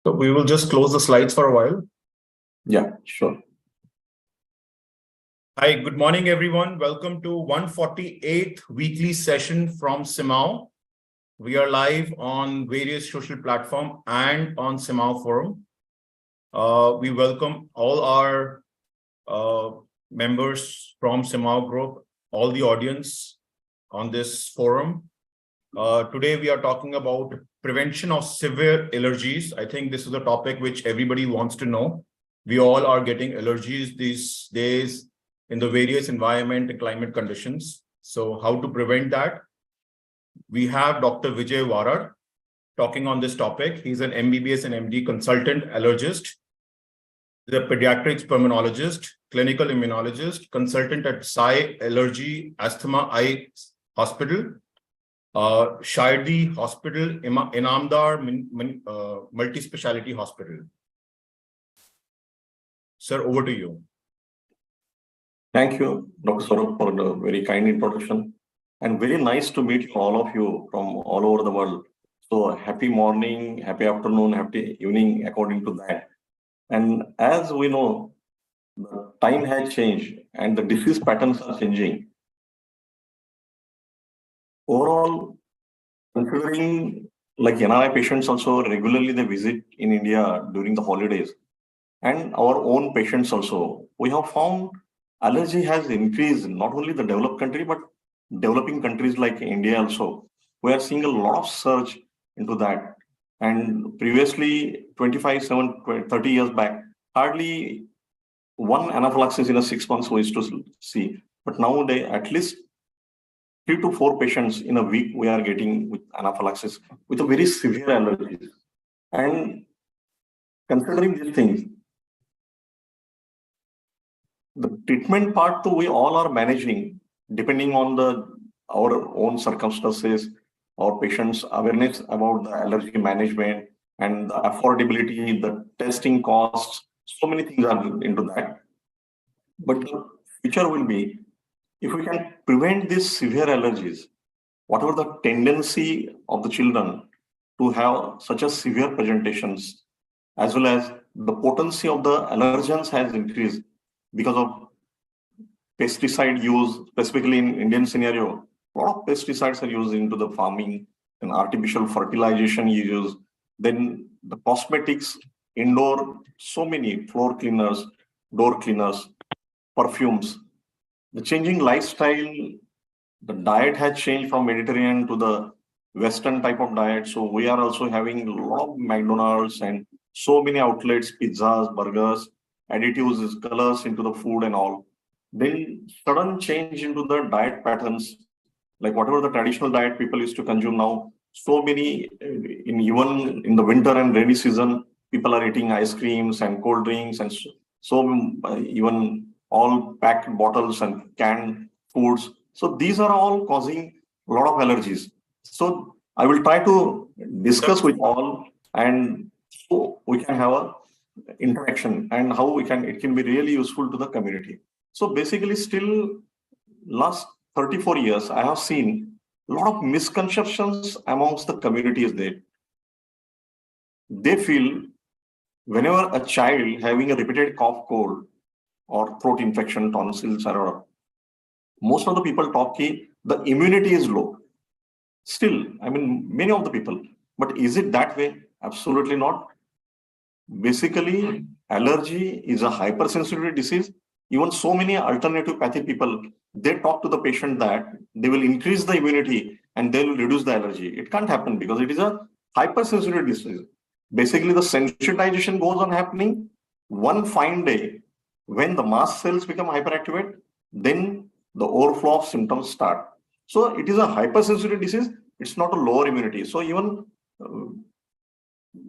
So we will just close the slides for a while. Yeah, sure. Hi, good morning, everyone. Welcome to 148th weekly session from CMAAO. We are live on various social platforms and on CMAAO forum. We welcome all our members from CMAAO group, all the audience on this forum. Today, we are talking about prevention of severe allergies. I think this is a topic which everybody wants to know. We all are getting allergies these days in the various environment and climate conditions. So how to prevent that? We have Dr. Vijay Varar talking on this topic. He's an MBBS and MD consultant allergist, the pediatrics pulmonologist, clinical immunologist, consultant at Sai Allergy Asthma Eye Hospital, Shardi Hospital, Inamdar Multi-Speciality Hospital. Sir, over to you. Thank you, Dr. Saurabh, for the very kind introduction. And very nice to meet all of you from all over the world. So happy morning, happy afternoon, happy evening, according to that. And as we know, the time has changed and the disease patterns are changing. Overall, considering like NRI patients also regularly they visit in India during the holidays, and our own patients also, we have found allergy has increased not only the developed country but developing countries like India also. We are seeing a lot of surge into that. And previously, 30 years back, hardly one anaphylaxis in a 6 months we used to see. But nowadays, at least 3 to 4 patients in a week we are getting with anaphylaxis with a very severe allergies. And considering these things, the treatment part too, we all are managing depending on our own circumstances, our patients' awareness about the allergy management and the affordability, the testing costs. So many things are into that. But the future will be, if we can prevent these severe allergies, whatever the tendency of the children to have such a severe presentations, as well as the potency of the allergens has increased because of pesticide use, specifically in Indian scenario, a lot of pesticides are used into the farming and artificial fertilization use. Then the cosmetics, indoor, so many floor cleaners, door cleaners, perfumes. The changing lifestyle, the diet has changed from Mediterranean to the Western type of diet. So we are also having a lot of McDonald's and so many outlets, pizzas, burgers, additives, colors into the food and all. Then sudden change into the diet patterns, like whatever the traditional diet people used to consume now, so many, even in the winter and rainy season, people are eating ice creams and cold drinks and even all packed bottles and canned foods. So these are all causing a lot of allergies. So I will try to discuss with all and so we can have a interaction and how it can be really useful to the community. So basically still last 34 years, I have seen a lot of misconceptions amongst the community is there. They feel whenever a child having a repeated cough, cold, or throat infection, tonsils, or most of the people talk the immunity is low. Still, I mean, many of the people, but is it that way? Absolutely not. Basically, allergy is a hypersensitivity disease. Even so many alternative pathy people, they talk to the patient that they will increase the immunity and they will reduce the allergy. It can't happen because it is a hypersensitivity disease. Basically, the sensitization goes on happening one fine day when the mast cells become hyperactivated, then the overflow of symptoms start. So it is a hypersensitivity disease. It's not a lower immunity. So even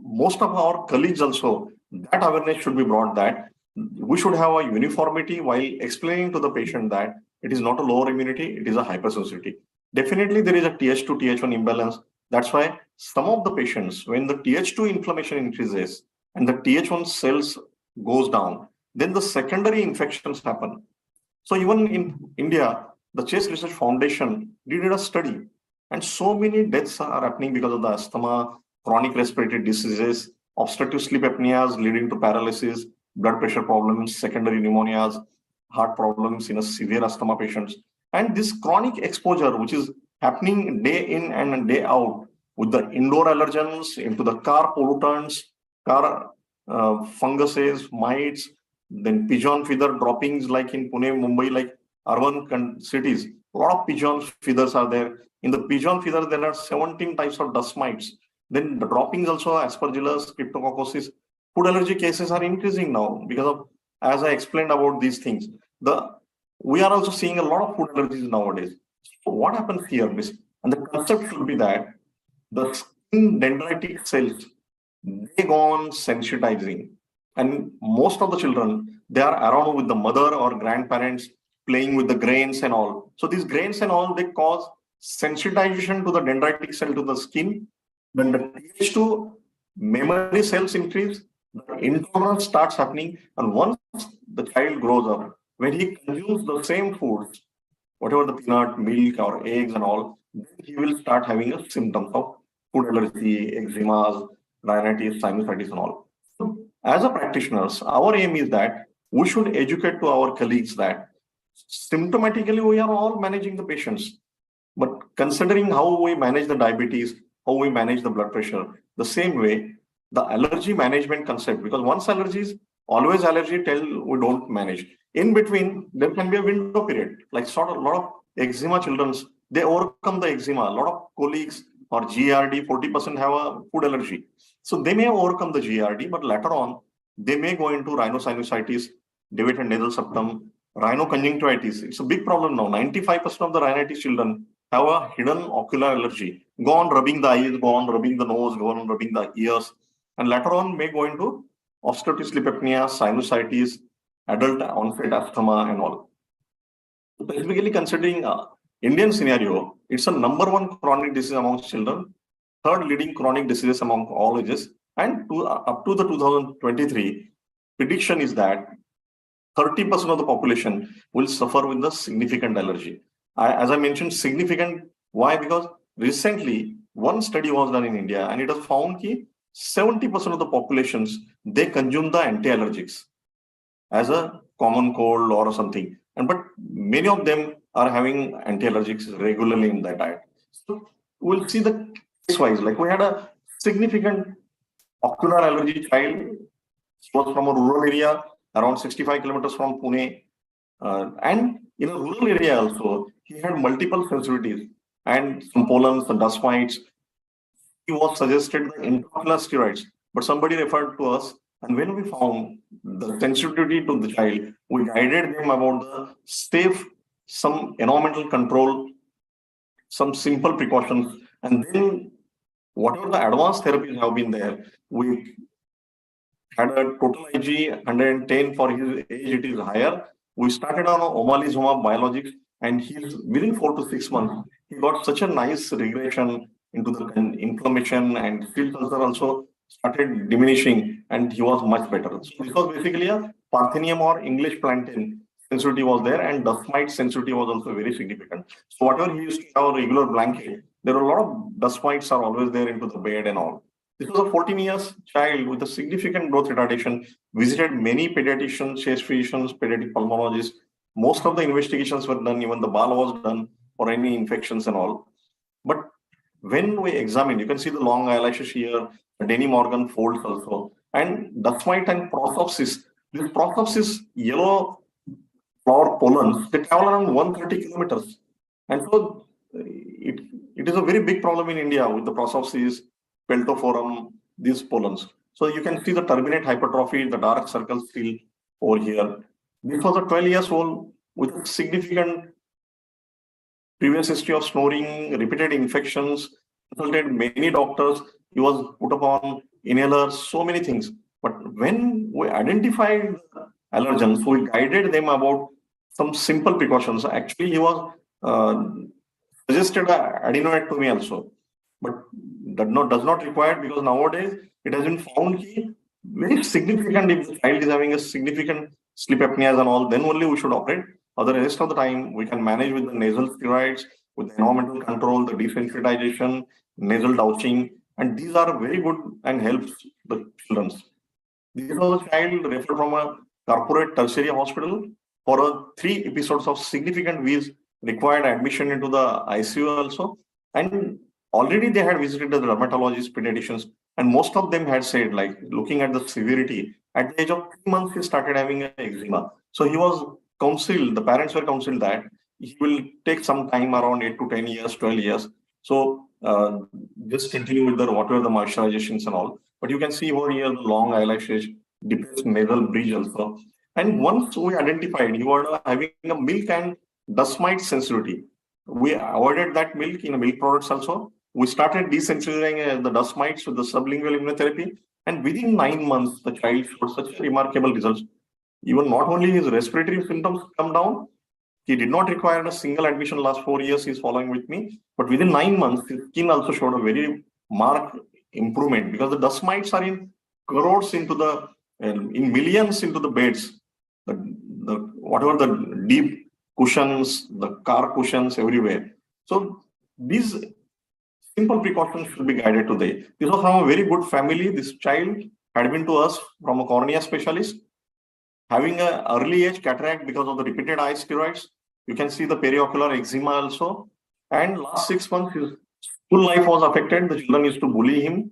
most of our colleagues also, that awareness should be brought that we should have a uniformity while explaining to the patient that it is not a lower immunity, it is a hypersensitivity. Definitely there is a Th2, Th1 imbalance. That's why some of the patients, when the Th2 inflammation increases and the Th1 cells goes down, then the secondary infections happen. So even in India, the Chest Research Foundation did a study and so many deaths are happening because of the asthma, chronic respiratory diseases, obstructive sleep apneas leading to paralysis, blood pressure problems, secondary pneumonias, heart problems in a severe asthma patients. And this chronic exposure, which is happening day in and day out with the indoor allergens into the car pollutants, car funguses, mites, then pigeon feather droppings like in Pune, Mumbai, like urban cities. A lot of pigeon feathers are there. In the pigeon feather, there are 17 types of dust mites. Then the droppings also, aspergillus, cryptococcosis. Food allergy cases are increasing now because of, as I explained about these things. We are also seeing a lot of food allergies nowadays. So what happens here? And the concept should be that the skin dendritic cells, they go on sensitizing. And most of the children, they are around with the mother or grandparents playing with the grains and all. So these grains and all, they cause sensitization to the dendritic cell to the skin. When the Th2 memory cells increase, the intolerance starts happening. And once the child grows up, when he consumes the same foods, whatever the peanut, milk, or eggs and all, then he will start having a symptom of food allergy, eczemas, rhinitis, sinusitis, and all. So, as a practitioners, our aim is that we should educate to our colleagues that symptomatically we are all managing the patients, but considering how we manage the diabetes, how we manage the blood pressure, the same way the allergy management concept, because once allergies, always allergy till we don't manage. In between, there can be a window period, like sort of a lot of eczema children, they overcome the eczema. A lot of colleagues or GRD, 40% have a food allergy. So they may overcome the GRD, but later on, they may go into rhinosinusitis, deviated nasal septum, rhinoconjunctivitis. It's a big problem now. 95% of the rhinitis children have a hidden ocular allergy. Go on rubbing the eyes, go on rubbing the nose, go on rubbing the ears, and later on may go into obstructive sleep apnea, sinusitis, adult onset asthma, and all. Specifically considering Indian scenario, it's a number one chronic disease among children, third leading chronic diseases among all ages, and up to the 2023, prediction is that 30% of the population will suffer with the significant allergy. As I mentioned, significant. Why? Because recently one study was done in India, and it was found that 70% of the populations, they consume the anti-allergics as a common cold or something. But many of them are having anti-allergics regularly in their diet. So we'll see the case-wise. Like we had a significant ocular allergy child. He was from a rural area, around 65 kilometers from Pune. And in a rural area also, he had multiple sensitivities and some pollens, some dust mites. He was suggested the intraocular steroids, but somebody referred to us. And when we found the sensitivity to the child, we guided them about the safe, some environmental control, some simple precautions. And then whatever the advanced therapies have been there, we had a total IG 110 for his age, it is higher. We started on omalizumab biologics, and he's within 4 to 6 months, he got such a nice regression into the inflammation, and field ulcer also started diminishing, and he was much better. So this was basically a Parthenium or English plantain sensitivity was there, and dust mite sensitivity was also very significant. So whatever he used to have a regular blanket, there were a lot of dust mites are always there into the bed and all. This was a 14 years child with a significant growth retardation, visited many pediatricians, chest physicians, pediatric pulmonologists. Most of the investigations were done, even the BAL was done for any infections and all. But when we examine, you can see the long eyelashes here, the Denny Morgan folds also, and dust mite and prosopsis. This prosopsis yellow flower pollens, they travel around 130 kilometers. And so it is a very big problem in India with the prosopsis, peltophorum, these pollens. So you can see the turbinate hypertrophy, the dark circles still over here. This was a 12 years old with significant previous history of snoring, repeated infections, consulted many doctors. He was put upon inhalers, so many things. But when we identified allergens, we guided them about some simple precautions. Actually, he was suggested adenoidectomy also, but does not require, because nowadays it has been found very significant. If the child is having a significant sleep apneas and all, then only we should operate. Other rest of the time, we can manage with the nasal steroids, with the environmental control, the desensitization, nasal douching, And these are very good and helps the children. This was a child referred from a corporate tertiary hospital for 3 episodes of significant wheeze, required admission into the ICU also. And already they had visited the dermatologists, pediatricians, and most of them had said, like, looking at the severity, at the age of 3 months, he started having eczema. So he was counseled, the parents were counseled that he will take some time around 8 to 10 years, 12 years. So just continue with the whatever the moisturizations and all. But you can see over here the long eyelashes, depressed nasal bridge also. And once we identified he was having a milk and dust mite sensitivity, we avoided that milk in milk products also. We started desensitizing the dust mites with the sublingual immunotherapy. And within 9 months, the child showed such remarkable results. Even not only his respiratory symptoms come down, he did not require a single admission last 4 years. He's following with me. But within 9 months, his skin also showed a very marked improvement because the dust mites are in crores into the, in millions into the beds. Whatever the deep cushions, the car cushions everywhere. So these simple precautions should be guided today. This was from a very good family. This child had been to us from a cornea specialist, having an early age cataract because of the repeated eye steroids. You can see the periocular eczema also. And last 6 months, his school life was affected. The children used to bully him.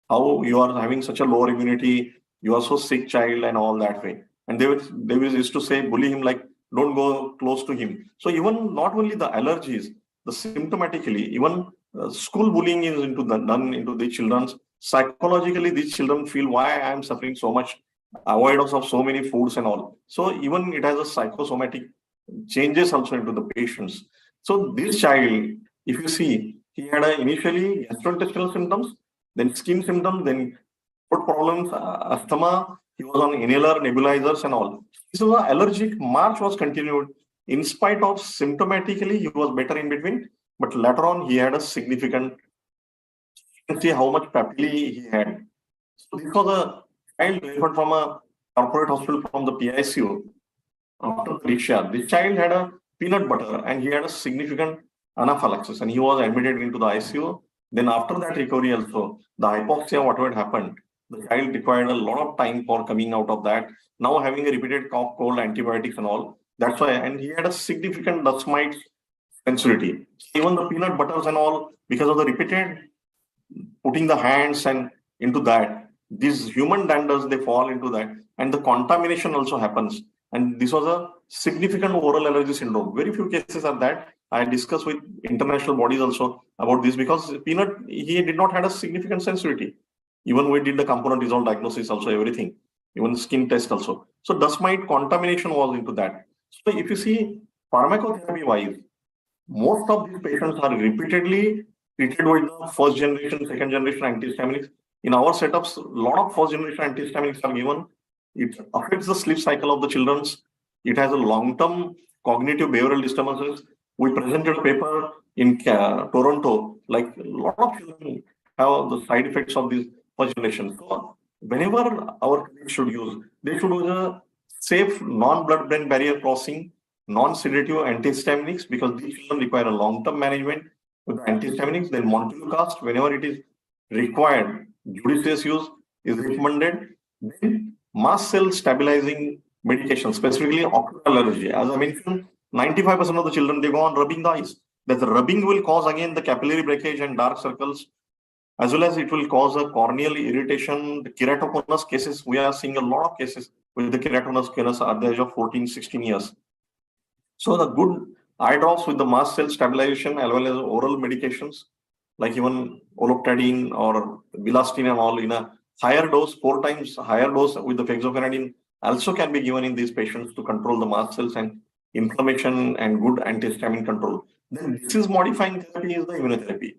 How you are having such a lower immunity, you are so sick child and all that way. And they used to say, bully him like, don't go close to him. So even not only the allergies, the symptomatically, even school bullying is done into the children's. Psychologically, these children feel why I am suffering so much, avoidance of so many foods and all. So even it has a psychosomatic changes also into the patients. So this child, if you see, he had initially gastrointestinal symptoms, then skin symptoms, then foot problems, asthma. He was on inhaler, nebulizers and all. So the allergic march was continued. In spite of symptomatically, he was better in between, but later on he had a significant, you can see how much papillae he had. So this was a child referred from a corporate hospital from the PICU. After Pariksha, this child had a peanut butter and he had a significant anaphylaxis and he was admitted into the ICU. Then after that recovery also, the hypoxia, whatever had happened, the child required a lot of time for coming out of that. Now having a repeated cough, cold, antibiotics and all. That's why, and he had a significant dust mite sensitivity. Even the peanut butters and all, because of the repeated putting the hands and into that, these human danders, they fall into that. And the contamination also happens. And this was a significant oral allergy syndrome. Very few cases are that. I discussed with international bodies also about this because peanut, he did not have a significant sensitivity. Even we did the component dissolved diagnosis also, everything, even skin test also. So dust mite contamination was into that. So if you see pharmacotherapy wise, most of these patients are repeatedly treated with the first generation, second generation antihistaminics. In our setups, a lot of first generation antihistaminics are given. It affects the sleep cycle of the children's. It has a long-term cognitive behavioral disturbances. We presented a paper in Toronto, like a lot of children have the side effects of this first generation. So whenever our clinics should use, they should use a safe non-blood-brain barrier crossing, non-sedative antihistaminics because these children require a long-term management with antihistaminics. Then montelukast, whenever it is required, judicious use is recommended. Then mast cell stabilizing medication, specifically ocular allergy. As I mentioned, 95% of the children, they go on rubbing the eyes. That the rubbing will cause again the capillary breakage and dark circles, as well as it will cause a corneal irritation. The keratoconus cases, we are seeing a lot of cases with the keratoconus at the age of 14, 16 years. So the good eye drops with the mast cell stabilization as well as oral medications, like even olopatadine or bilastine and all in a higher dose, 4 times higher dose with the fexofenadine also can be given in these patients to control the mast cells and inflammation and good antihistamine control. Then disease modifying therapy is the immunotherapy.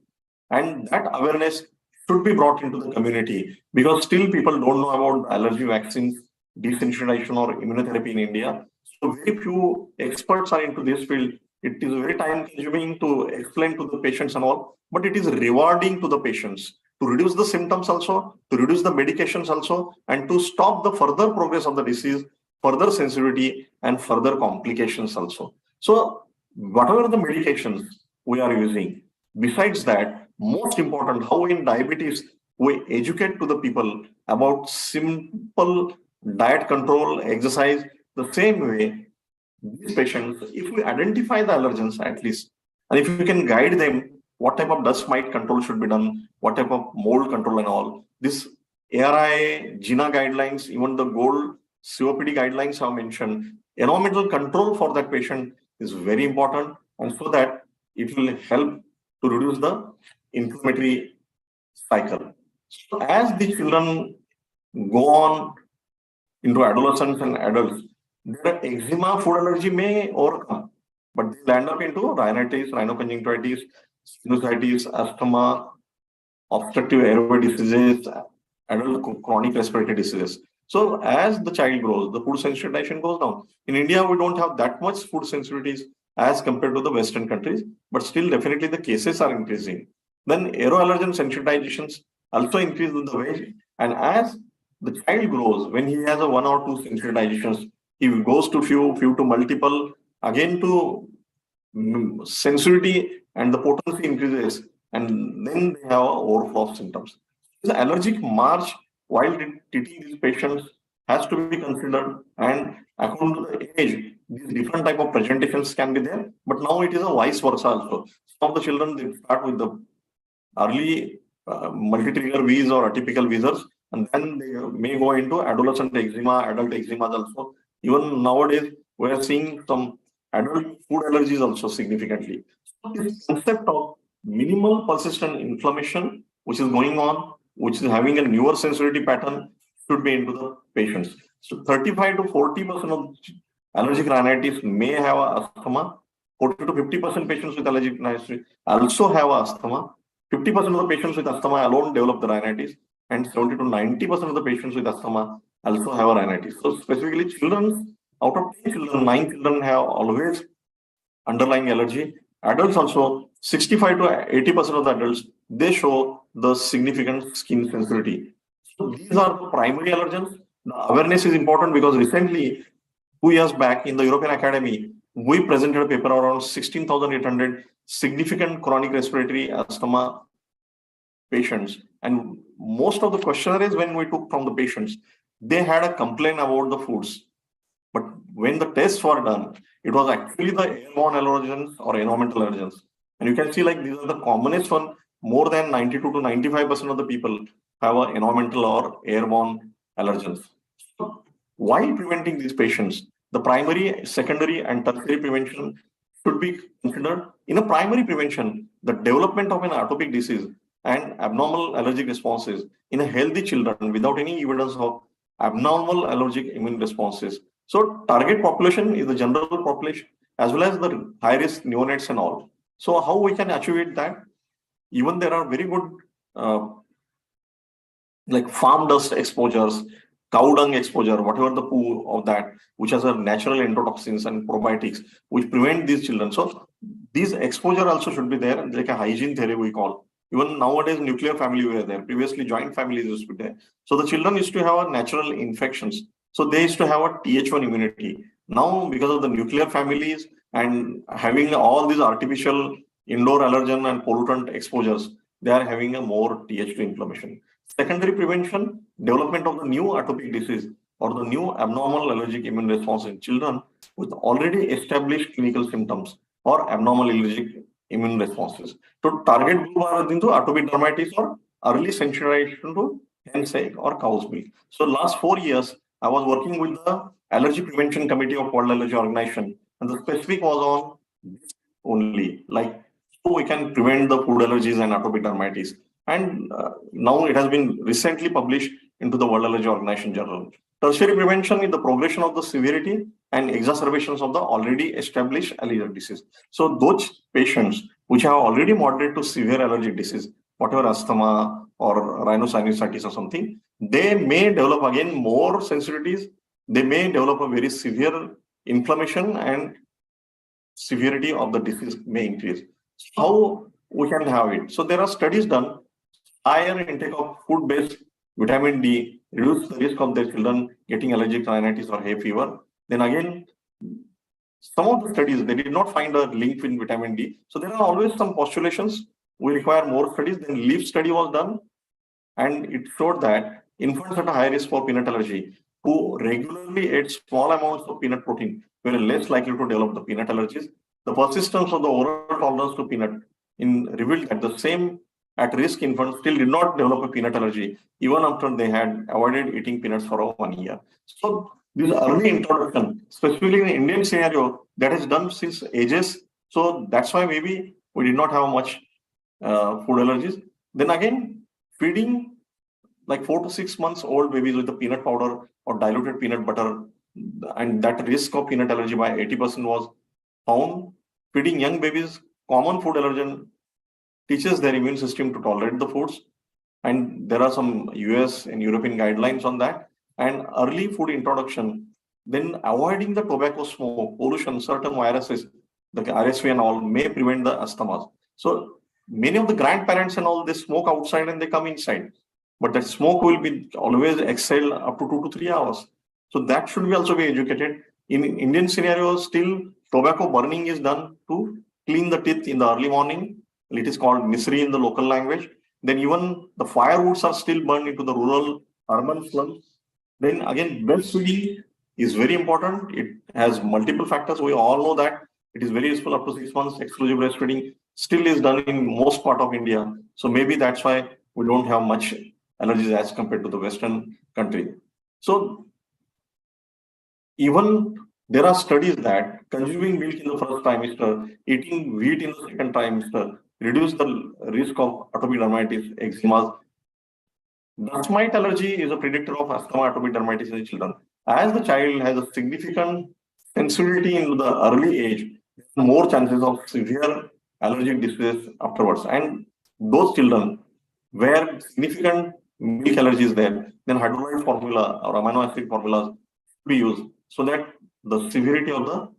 And that awareness should be brought into the community because still people don't know about allergy vaccines, desensitization or immunotherapy in India. So very few experts are into this field. It is very time consuming to explain to the patients and all, but it is rewarding to the patients to reduce the symptoms also, to reduce the medications also, and to stop the further progress of the disease, further sensitivity and further complications also. So whatever the medications we are using, besides that, most important, how in diabetes we educate to the people about simple diet control, exercise. The same way, these patients, if we identify the allergens at least, and if we can guide them, what type of dust mite control should be done, what type of mold control and all. This ARI, GINA guidelines, even the gold COPD guidelines have mentioned, environmental control for that patient is very important, and so that it will help to reduce the inflammatory cycle. So as the children go on into adolescents and adults, their eczema, food allergy may overcome, but they land up into rhinitis, rhinoconjunctivitis, sinusitis, asthma, obstructive airway diseases, adult chronic respiratory diseases. So as the child grows, the food sensitization goes down. In India, we don't have that much food sensitivities as compared to the Western countries, but still definitely the cases are increasing. Then aeroallergen sensitizations also increase with the age. And as the child grows, when he has a one or two sensitizations, he goes to few to multiple, again to sensitivity and the potency increases, and then they have overflow symptoms. The allergic march while treating these patients has to be considered, and according to the age, these different type of presentations can be there. But now it is a vice versa also. Some of the children, they start with the early multi-trigger Vs or atypical Vs, and then they may go into adolescent eczema, adult eczema also. Even nowadays, we are seeing some adult food allergies also significantly. So this concept of minimal persistent inflammation, which is going on, which is having a newer sensitivity pattern, should be into the patients. So 35 to 40% of allergic rhinitis may have asthma. 40 to 50% patients with allergic rhinitis also have asthma. 50% of the patients with asthma alone develop the rhinitis, and 70 to 90% of the patients with asthma also have a rhinitis. So specifically, children, out of 10 children, 9 children have always underlying allergy. Adults also, 65 to 80% of the adults, they show the significant skin sensitivity. So these are the primary allergens. The awareness is important because recently, 2 years back in the European Academy, we presented a paper around 16,800 significant chronic respiratory asthma patients. And most of the questionnaires when we took from the patients, they had a complaint about the foods. But when the tests were done, it was actually the airborne allergens or environmental allergens. And you can see like these are the commonest one. More than 92 to 95% of the people have an environmental or airborne allergens. So while preventing these patients, the primary, secondary, and tertiary prevention should be considered. In a primary prevention, the development of an atopic disease and abnormal allergic responses in a healthy children without any evidence of abnormal allergic immune responses. So target population is the general population as well as the high risk neonates and all. So how we can achieve that? Even there are very good like farm dust exposures, cow dung exposure, whatever the poo of that, which has a natural endotoxins and probiotics, which prevent these children. So these exposure also should be there, like a hygiene theory we call. Even nowadays, nuclear family were there. Previously, joint families used to be there. So the children used to have a natural infections. So they used to have a Th1 immunity. Now, because of the nuclear families and having all these artificial indoor allergen and pollutant exposures, they are having a more Th2 inflammation. Secondary prevention, development of the new atopic disease or the new abnormal allergic immune response in children with already established clinical symptoms or abnormal allergic immune responses. So target group are into atopic dermatitis or early sensitization to hen's egg or cow's milk. So last 4 years, I was working with the Allergy Prevention Committee of World Allergy Organization, and the specific was on this only, like so we can prevent the food allergies and atopic dermatitis. And now it has been recently published into the World Allergy Organization journal. Tertiary prevention is the progression of the severity and exacerbations of the already established allergic disease. So those patients which have already moderate to severe allergic disease, whatever asthma or rhinosinusitis or something, they may develop again more sensitivities. They may develop a very severe inflammation and severity of the disease may increase. How we can have it? So there are studies done. Higher intake of food-based vitamin D reduce the risk of their children getting allergic rhinitis or hay fever. Then again, some of the studies, they did not find a link in vitamin D. So there are always some postulations we require more studies. Then LEAF study was done, and it showed that infants at a high risk for peanut allergy who regularly ate small amounts of peanut protein were less likely to develop the peanut allergies. The persistence of the oral tolerance to peanut in revealed that the same at-risk infants still did not develop a peanut allergy even after they had avoided eating peanuts for 1 year. So this early introduction, especially in the Indian scenario, that is done since ages. So that's why maybe we did not have much food allergies. Then again, feeding like 4 to 6 months old babies with the peanut powder or diluted peanut butter, and that risk of peanut allergy by 80% was found. Feeding young babies common food allergen teaches their immune system to tolerate the foods, and there are some US and European guidelines on that. And early food introduction, then avoiding the tobacco smoke, pollution, certain viruses, the RSV and all may prevent the asthmas. So many of the grandparents and all, they smoke outside and they come inside, but that smoke will be always exhaled up to 2 to 3 hours. So that should be also be educated. In Indian scenarios, still tobacco burning is done to clean the teeth in the early morning. It is called misri in the local language. Then even the firewoods are still burned into the rural urban slums. Then again, breastfeeding is very important. It has multiple factors. We all know that it is very useful up to 6 months. Exclusive breastfeeding still is done in most part of India. So maybe that's why we don't have much allergies as compared to the Western country. So even there are studies that consuming milk in the first trimester, eating wheat in the second trimester, reduce the risk of atopic dermatitis, eczema. Dust mite allergy is a predictor of asthma, atopic dermatitis in children. As the child has a significant sensitivity in the early age, more chances of severe allergic diseases afterwards. And those children where significant milk allergy is there, then hydrolyte formula or amino acid formulas be used so that the severity of the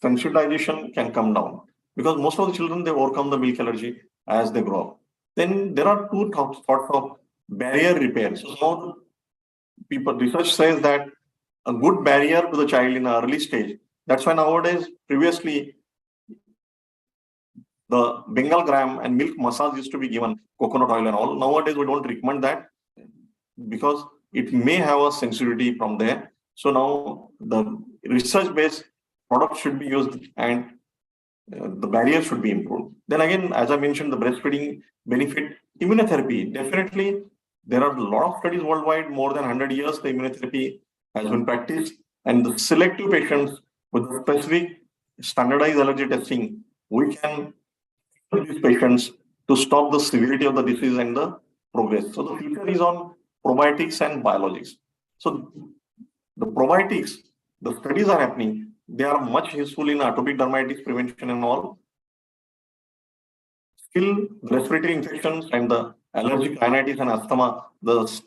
sensitization can come down. Because most of the children, they overcome the milk allergy as they grow up. Then there are two sorts of barrier repair. So some of the people, research says that a good barrier to the child in an early stage. That's why nowadays, previously, the Bengal gram and milk massage used to be given, coconut oil and all. Nowadays, we don't recommend that because it may have a sensitivity from there. So now the research-based products should be used and the barrier should be improved. Then again, as I mentioned, the breastfeeding benefit, immunotherapy, definitely there are a lot of studies worldwide, more than 100 years, the immunotherapy has been practiced, and the selective patients with specific standardized allergy testing, we can help these patients to stop the severity of the disease and the progress. So the future is on probiotics and biologics. So the probiotics, the studies are happening. They are much useful in atopic dermatitis prevention and all. Still, respiratory infections and the allergic rhinitis and asthma, the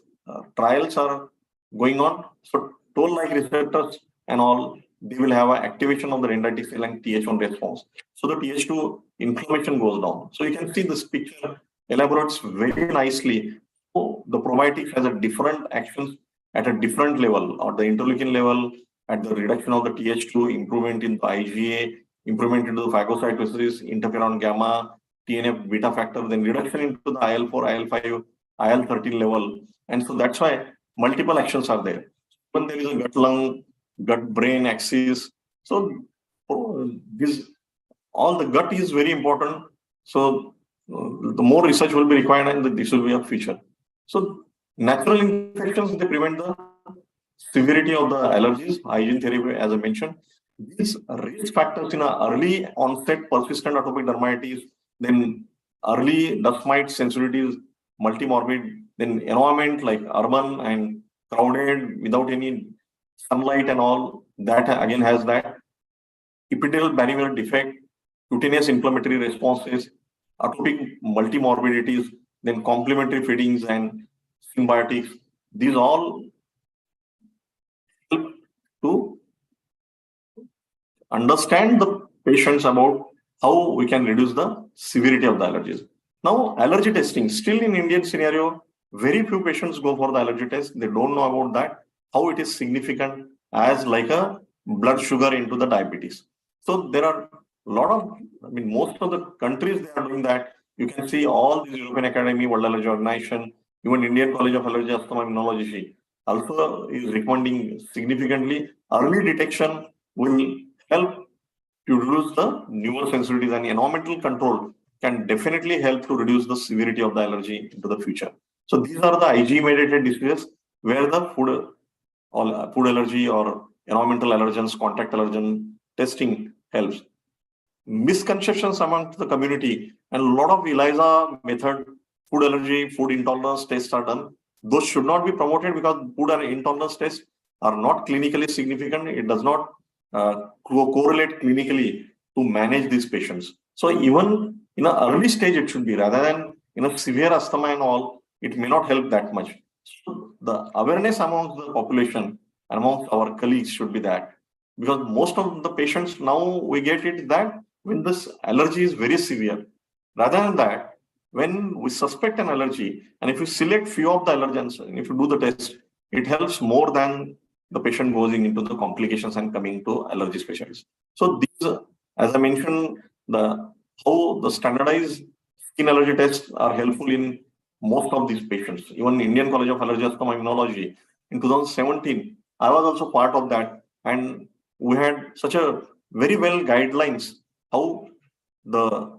trials are going on. So toll-like receptors and all, they will have an activation of the dendritic cell and Th1 response. So the Th2 inflammation goes down. So you can see this picture elaborates very nicely. So the probiotics has a different actions at a different level, or the interleukin level, at the reduction of the Th2, improvement in the IgA, improvement into the phagocytosis, interferon gamma, TNF beta factor, then reduction into the IL4, IL5, IL13 level. And so that's why multiple actions are there. When there is a gut-lung, gut-brain axis, so this all the gut is very important. So the more research will be required, and this will be a feature. So natural infections, they prevent the severity of the allergies, hygiene therapy, as I mentioned. These risk factors in a early onset persistent atopic dermatitis, then early dust mite sensitivities, multimorbid, then environment like urban and crowded without any sunlight and all, that again has that epithelial barrier defect, cutaneous inflammatory responses, atopic multimorbidities, then complementary feedings and symbiotics. These all help to understand the patients about how we can reduce the severity of the allergies. Now, allergy testing, still in Indian scenario, very few patients go for the allergy test. They don't know about that, how it is significant as like a blood sugar into the diabetes. So there are a lot of, most of the countries, they are doing that. You can see all these European Academy, World Allergy Organization, even Indian College of Allergy, Asthma, Immunology also is recommending significantly early detection will help to reduce the newer sensitivities, and environmental control can definitely help to reduce the severity of the allergy into the future. So these are the IG mediated diseases where the food allergy or environmental allergens, contact allergen testing helps. Misconceptions among the community, and a lot of ELISA method food allergy, food intolerance tests are done. Those should not be promoted because food and intolerance tests are not clinically significant. It does not correlate clinically to manage these patients. So even in an early stage, it should be, rather than in a severe asthma and all, it may not help that much. So the awareness amongst the population and amongst our colleagues should be that, because most of the patients now we get it that when this allergy is very severe. Rather than that, when we suspect an allergy, and if you select few of the allergens, and if you do the test, it helps more than the patient going into the complications and coming to allergy specialists. So these, as I mentioned, how the standardized skin allergy tests are helpful in most of these patients. Even Indian College of Allergy, Asthma, Immunology in 2017, I was also part of that, and we had such a very well guidelines how the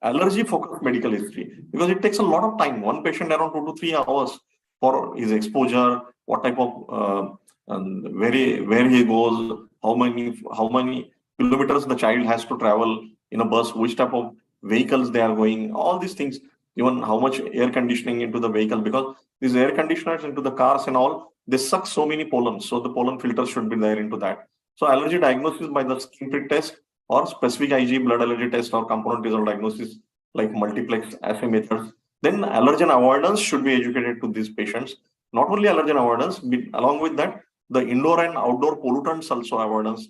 allergy focused medical history, because it takes a lot of time. One patient around 2 to 3 hours for his exposure, what type of where he goes, how many kilometers the child has to travel in a bus, which type of vehicles they are going, all these things, even how much air conditioning into the vehicle, because these air conditioners into the cars and all, they suck so many pollens. So the pollen filter should be there into that. So allergy diagnosis by the skin prick test or specific IG blood allergy test or component result diagnosis like multiplex assay methods. Then allergen avoidance should be educated to these patients. Not only allergen avoidance, but along with that, the indoor and outdoor pollutants also avoidance.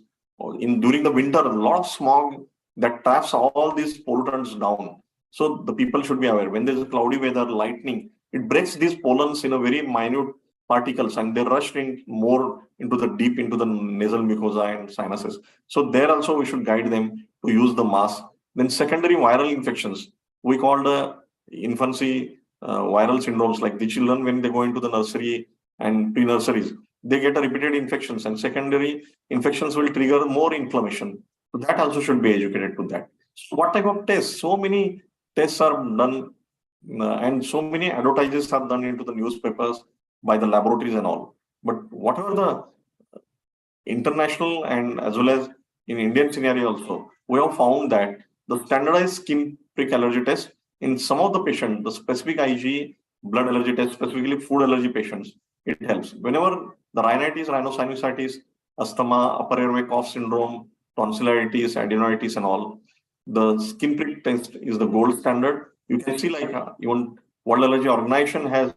During the winter, a lot of smog that traps all these pollutants down. So the people should be aware. When there's a cloudy weather, lightning, it breaks these pollens in a very minute particles, and they rush in more into the deep into the nasal mucosa and sinuses. So there also we should guide them to use the mask. Then secondary viral infections, we call the infancy viral syndromes, like the children when they go into the nursery and pre-nurseries, they get a repeated infections, and secondary infections will trigger more inflammation. So that also should be educated to that. So what type of tests? So many tests are done, and so many advertisements are done into the newspapers by the laboratories and all. But whatever the international and as well as in Indian scenario also, we have found that the standardized skin prick allergy test in some of the patients, the specific IG blood allergy test, specifically food allergy patients, it helps. Whenever the rhinitis, rhinosinusitis, asthma, upper airway cough syndrome, tonsillitis, adenoitis and all, the skin prick test is the gold standard. You can see like even World Allergy Organization has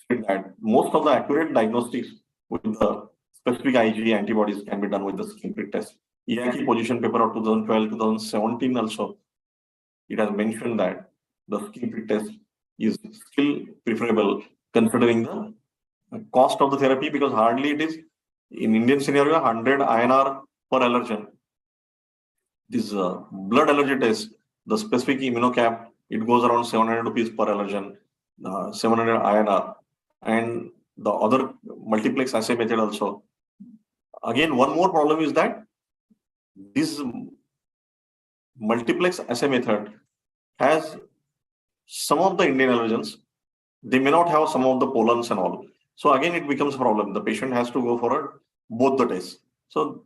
said that most of the accurate diagnostics with the specific IG antibodies can be done with the skin prick test. EACI position paper of 2012, 2017 also, it has mentioned that the skin prick test is still preferable considering the cost of the therapy, because hardly it is in Indian scenario 100 INR per allergen. This blood allergy test, the specific immunocap, it goes around 700 rupees per allergen, 700 INR, and the other multiplex assay method also. Again, one more problem is that this multiplex assay method has some of the Indian allergens. They may not have some of the pollens and all. So again, it becomes a problem. The patient has to go for both the tests. So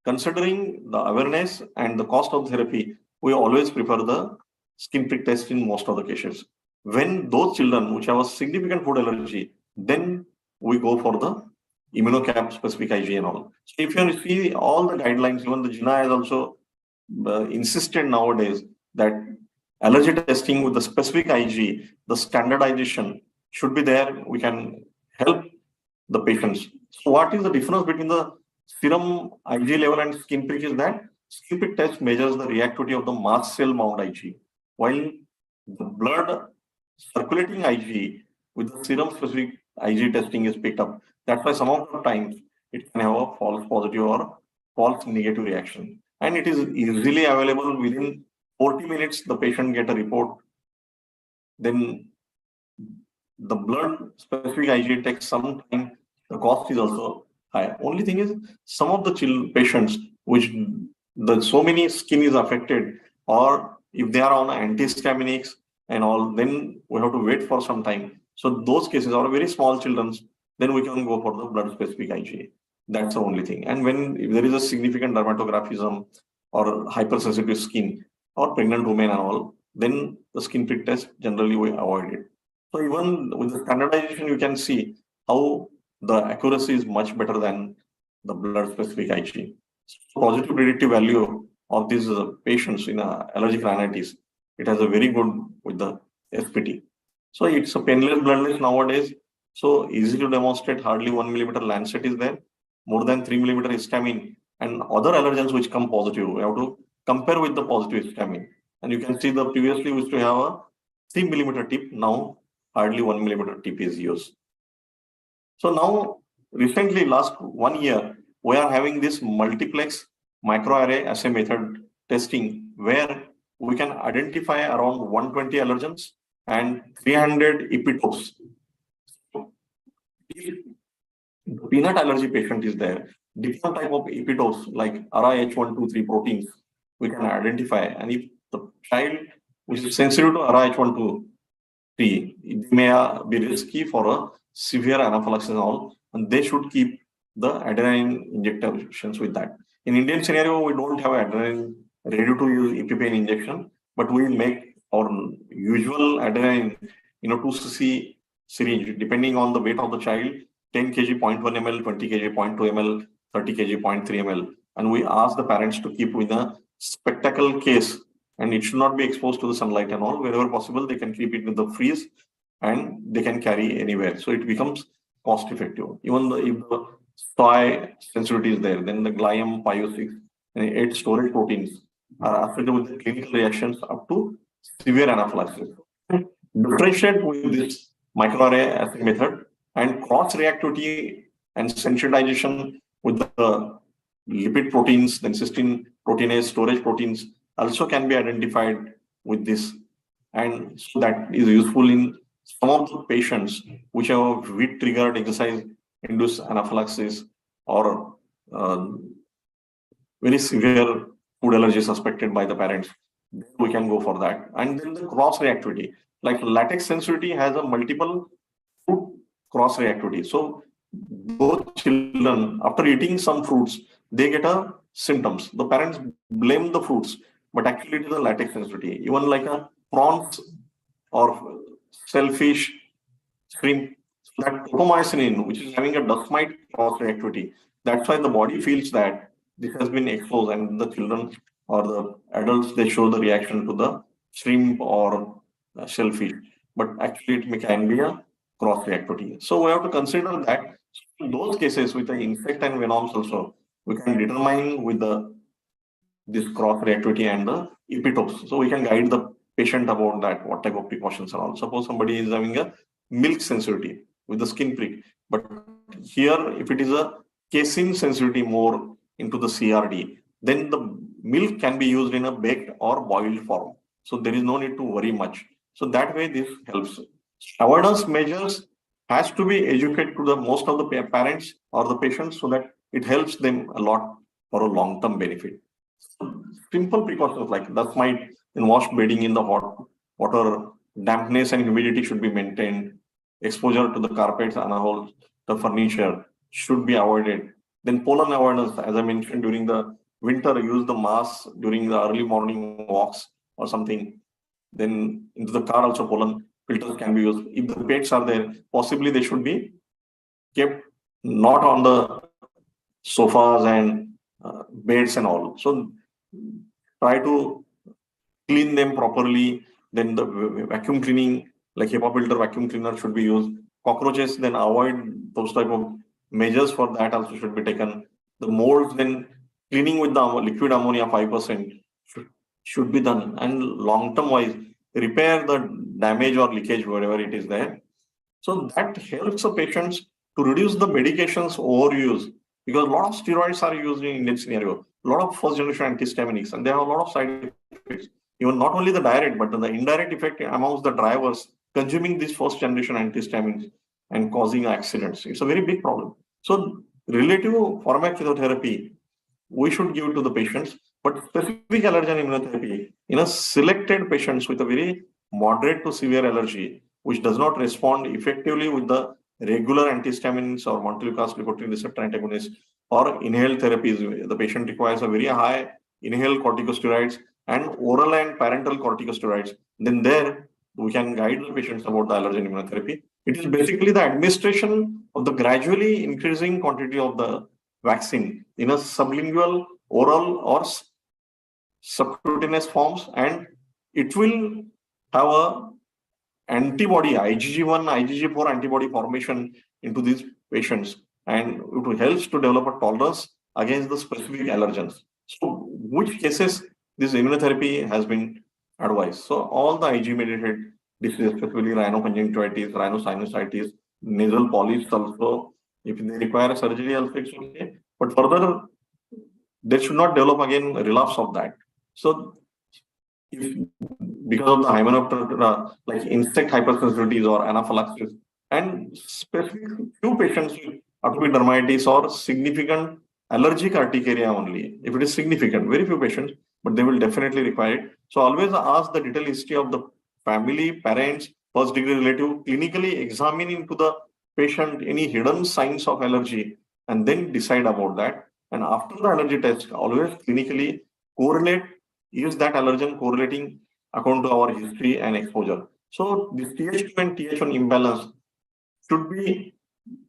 considering the awareness and the cost of therapy, we always prefer the skin prick test in most of the cases. When those children which have a significant food allergy, then we go for the immunocap specific IG and all. So if you see all the guidelines, even the GINA has also insisted nowadays that allergy testing with the specific IG, the standardization should be there. We can help the patients. So what is the difference between the serum IG level and skin prick is that skin prick test measures the reactivity of the mast cell mount IG, while the blood circulating IG with the serum specific IG testing is picked up. That's why some of the times it can have a false positive or false negative reaction. And it is easily available within 40 minutes, the patient get a report then the blood specific IgA takes some time. The cost is also high. Only thing is, some of the patients which so many skin is affected, or if they are on antihistaminics and all, then we have to wait for some time. So those cases are very small children, then we can go for the blood specific IgA. That's the only thing. And if there is a significant dermatographism or hypersensitive skin or pregnant women and all, then the skin prick test generally we avoid it. So even with the standardization, you can see how the accuracy is much better than the blood specific IgA. So positive predictive value of these patients in allergic rhinitis, it has a very good with the SPT. So it's a painless bloodless nowadays. So easy to demonstrate, hardly 1 millimeter lancet is there, more than 3 millimeter histamine, and other allergens which come positive. We have to compare with the positive histamine. And you can see the previously we used to have a 3 millimeter tip, now hardly 1 millimeter tip is used. So now recently last 1 year, we are having this multiplex microarray assay method testing where we can identify around 120 allergens and 300 epitopes. If the peanut allergy patient is there, different type of epitopes like RIH123 proteins we can identify. And if the child which is sensitive to RIH123, it may be risky for a severe anaphylaxis and all, and they should keep the adrenaline injections with that. In Indian scenario, we don't have adrenaline ready to use EpiPen injection, but we make our usual adrenaline, 2 cc syringe, depending on the weight of the child, 10 kg 0.1 ml, 20 kg 0.2 ml, 30 kg 0.3 ml. And we ask the parents to keep with a spectacle case, and it should not be exposed to the sunlight and all. Wherever possible, they can keep it in the freeze and they can carry anywhere. So it becomes cost effective. Even if the soy sensitivity is there, then the glium, pio6, and 8 storage proteins are affected with the clinical reactions up to severe anaphylaxis. Differentiate with this microarray assay method, and cross reactivity and sensitization with the lipid proteins, then cysteine proteinase storage proteins also can be identified with this. And so that is useful in some of the patients which have heat triggered exercise induced anaphylaxis or very severe food allergy suspected by the parents. We can go for that. And then the cross reactivity, like latex sensitivity has a multiple food cross reactivity. So those children, after eating some fruits, they get a symptoms. The parents blame the fruits, but actually it is a latex sensitivity. Even like a prawns or shellfish, shrimp, that topomycin, which is having a dust mite cross reactivity. That's why the body feels that this has been exposed, and the children or the adults, they show the reaction to the shrimp or shellfish. But actually it can be a cross reactivity. So we have to consider that in those cases with the insect and venoms also, we can determine with this cross reactivity and the epitopes. So we can guide the patient about that, what type of precautions are on. Suppose somebody is having a milk sensitivity with the skin prick, but here if it is a casein sensitivity more into the CRD, then the milk can be used in a baked or boiled form. So there is no need to worry much. So that way this helps. Avoidance measures has to be educated to the most of the parents or the patients so that it helps them a lot for a long-term benefit. Simple precautions like dust mite in wash bedding in the hot water, dampness and humidity should be maintained, exposure to the carpets and all the furniture should be avoided. Then pollen awareness, as I mentioned, during the winter, use the mask during the early morning walks or something. Then into the car also pollen filters can be used. If the pets are there, possibly they should be kept not on the sofas and beds and all. So try to clean them properly. Then the vacuum cleaning, like HEPA filter vacuum cleaner should be used. Cockroaches, then avoid those type of measures for that also should be taken. The molds, then cleaning with the liquid ammonia 5% should be done. And long-term wise, repair the damage or leakage wherever it is there. So that helps the patients to reduce the medications overuse, because a lot of steroids are used in Indian scenario, a lot of first generation antihistaminics, and they have a lot of side effects. even not only the direct, but the indirect effect amongst the drivers consuming these first generation antihistamines and causing accidents. It's a very big problem. So relative pharmacotherapy we should give to the patients, but specific allergen immunotherapy in a selected patients with a very moderate to severe allergy, which does not respond effectively with the regular antihistamines or montelukast-glucotrienes receptor antagonists or inhaled therapies. The patient requires a very high inhaled corticosteroids and oral and parenteral corticosteroids. Then there we can guide the patients about the allergen immunotherapy. It is basically the administration of the gradually increasing quantity of the vaccine in a sublingual, oral, or subcutaneous forms, and it will have a antibody IgG1, IgG4 antibody formation into these patients, and it helps to develop a tolerance against the specific allergens. So, which cases this immunotherapy has been advised? So, all the IgG-mediated diseases, especially rhinoconjunctivitis, rhinosinusitis, nasal polyps also, if they require surgery, also it's okay. But further, they should not develop again relapse of that. So, if because of the hymenoptera, like insect hypersensitivities or anaphylaxis, and specific few patients with atopic dermatitis or significant allergic urticaria only. If it is significant, very few patients, but they will definitely require it. So always ask the detailed history of the family, parents, first degree relative, clinically examine into the patient any hidden signs of allergy, and then decide about that. And after the allergy test, always clinically correlate, is that allergen correlating according to our history and exposure. So this TH2 and TH1 imbalance should be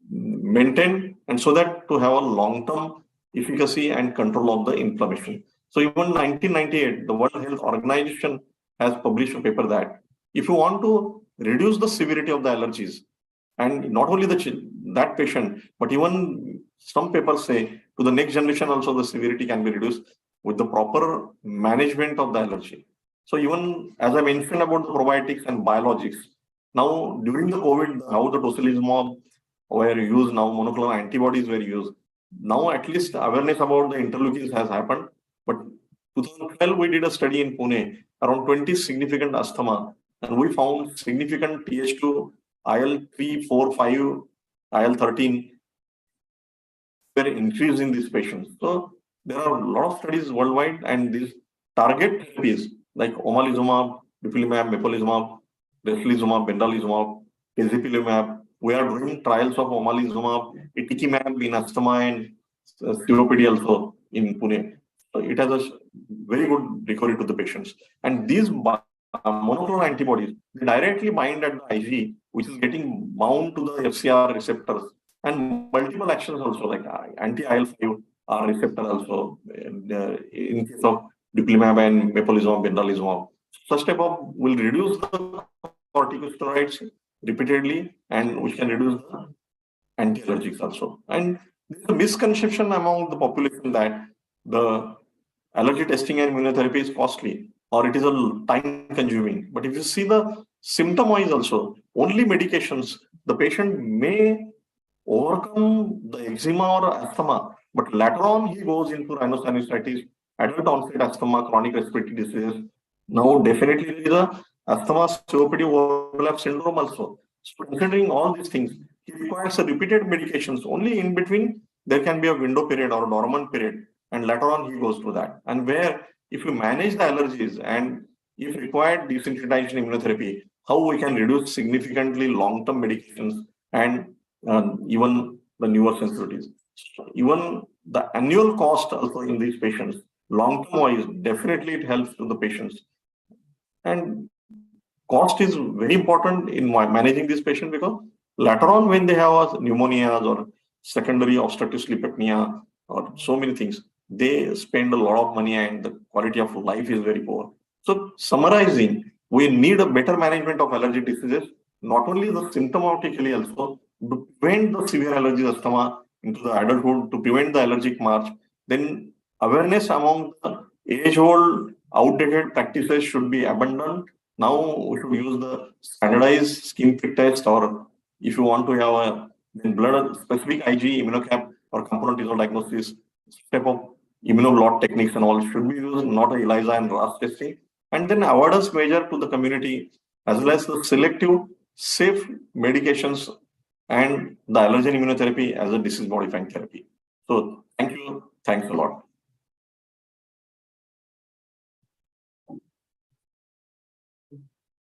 maintained, and so that to have a long-term efficacy and control of the inflammation. So even 1998, the World Health Organization has published a paper that if you want to reduce the severity of the allergies, and not only that patient, but even some papers say to the next generation also the severity can be reduced with the proper management of the allergy. So even as I mentioned about the probiotics and biologics, now during the COVID, how the tocilizumab were used, now monoclonal antibodies were used. Now at least awareness about the interleukins has happened. But 2012 we did a study in Pune around 20 significant asthma, and we found significant TH2, IL-3, 4, 5, IL-13 were increased in these patients. So there are a lot of studies worldwide, and these target therapies like omalizumab, dupilumab, mepolizumab, reslizumab, bendalizumab, tezepelumab. We are doing trials of omalizumab, itikimab in asthma and COPD also in Pune. So it has a very good recovery to the patients. And these monoclonal antibodies, they directly bind at the Ig, which is getting bound to the FcR receptors, and multiple actions also like anti-IL-5 receptor also in case of dupilumab and mepolizumab, bendalizumab. Such type of will reduce the corticosteroids repeatedly, and which can reduce the anti-allergics also. And there is a misconception among the population that the allergy testing and immunotherapy is costly or it is a time consuming. But if you see the symptom wise also, only medications, the patient may overcome the eczema or asthma, but later on he goes into rhinosinusitis, adult onset asthma, chronic respiratory disease. Now definitely there is a asthma COPD overlap syndrome also. So considering all these things, he requires a repeated medications. Only in between there can be a window period or a dormant period, and later on he goes through that. And where if you manage the allergies and if required desensitization immunotherapy, how we can reduce significantly long-term medications and even the newer sensitivities. So even the annual cost also in these patients, long-term wise, definitely it helps to the patients. And cost is very important in managing this patient, because later on when they have pneumonias or secondary obstructive sleep apnea or so many things, they spend a lot of money and the quality of life is very poor. So summarizing, we need a better management of allergic diseases, not only the symptomatically also, to prevent the severe allergy asthma into the adulthood, to prevent the allergic march. Then awareness among the age-old outdated practices should be abandoned. Now we should use the standardized skin prick test, or if you want to have a blood specific Ig immunocap or component diagnosis, type of immunoblot techniques and all should be used, not a ELISA and RAS testing. and then awareness measure to the community, as well as the selective, safe medications and the allergen immunotherapy as a disease modifying therapy. So thank you. Thanks a lot.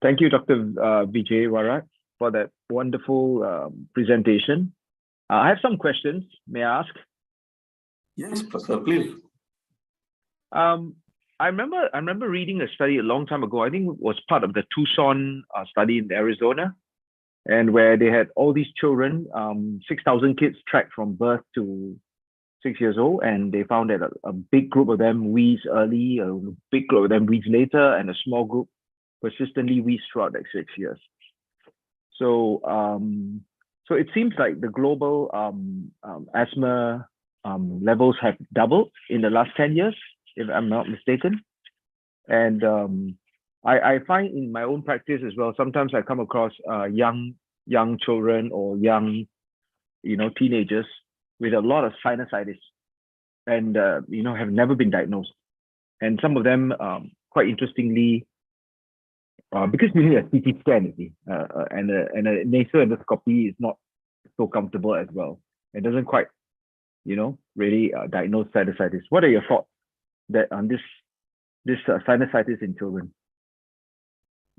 Thank you, Dr. Vijay Warat, for that wonderful presentation. I have some questions. May I ask? Yes, Professor, please. I remember reading a study a long time ago. I think it was part of the Tucson study in Arizona, and where they had all these children, 6,000 kids tracked from birth to 6 years old, and they found that a big group of them wheeze early, a big group of them wheeze later, and a small group persistently wheeze throughout like 6 years. So, so it seems like the global asthma levels have doubled in the last 10 years, if I'm not mistaken. And I find in my own practice as well, sometimes I come across young children or young, teenagers with a lot of sinusitis, and have never been diagnosed. And some of them, quite interestingly, because we need a CT scan, and a nasal endoscopy is not so comfortable as well. It doesn't quite, really diagnose sinusitis. What are your thoughts on this sinusitis in children?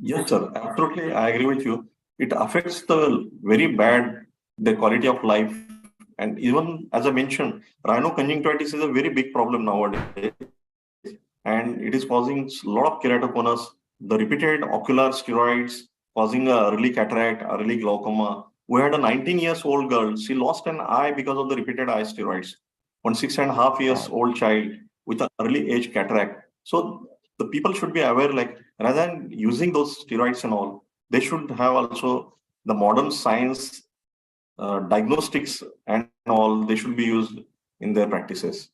Yes, sir. Absolutely, I agree with you. It affects the quality of life, and even as I mentioned, rhinoconjunctivitis is a very big problem nowadays, and it is causing a lot of keratoconus. The repeated ocular steroids causing a early cataract, early glaucoma. We had a 19-year-old girl. She lost an eye because of the repeated eye steroids. 6.5 years old child with an early age cataract. So the people should be aware, like rather than using those steroids and all, they should have also the modern science diagnostics and all. They should be used in their practices.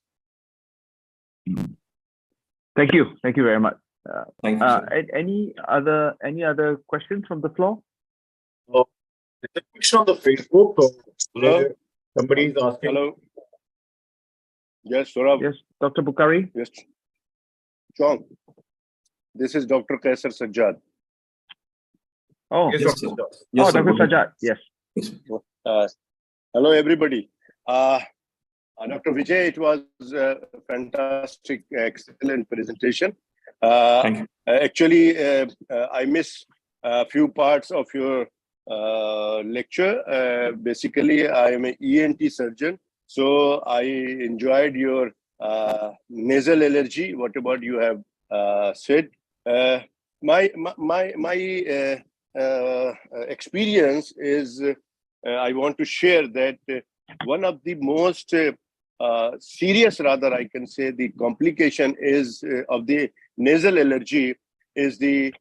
Thank you very much. Thank you, sir. Any other questions from the floor? There's a question on the Facebook. Somebody is asking. Hello. Yes, Saurabh. Yes, Dr. Bukhari. Yes. John. This is Dr. Kaisar Sajjad. Oh, Yes, Yes, Dr. sir. Sajjad. Yes, sir. Dr. Sajjad. Yes. Hello, everybody. Dr. Vijay, it was a fantastic, excellent presentation. Thank you. Actually, I missed a few parts of your lecture. Basically, I am an ENT surgeon, so I enjoyed your nasal allergy, whatever you have said. My experience is, I want to share that one of the most serious, rather, I can say, the complication is of the nasal allergy is the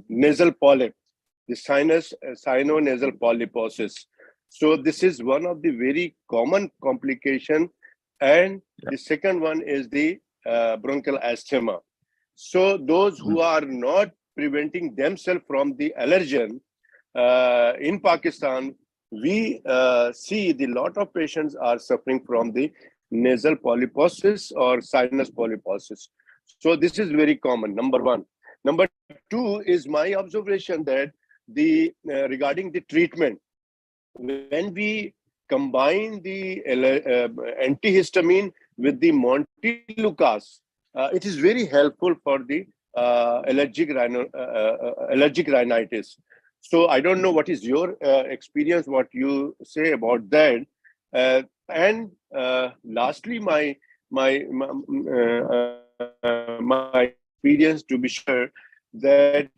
nasal polyp, the sinonasal polyposis. So this is one of the very common complication, and the second one is the bronchial asthma. So those who are not preventing themselves from the allergen, in Pakistan, we see the lot of patients are suffering from the nasal polyposis or sinus polyposis. So this is very common, number one. Number two is my observation that regarding the treatment, when we combine the antihistamine with the montelukast, it is very helpful for the allergic rhinitis. So I don't know what is your experience, what you say about that. And lastly, my experience, to be sure, that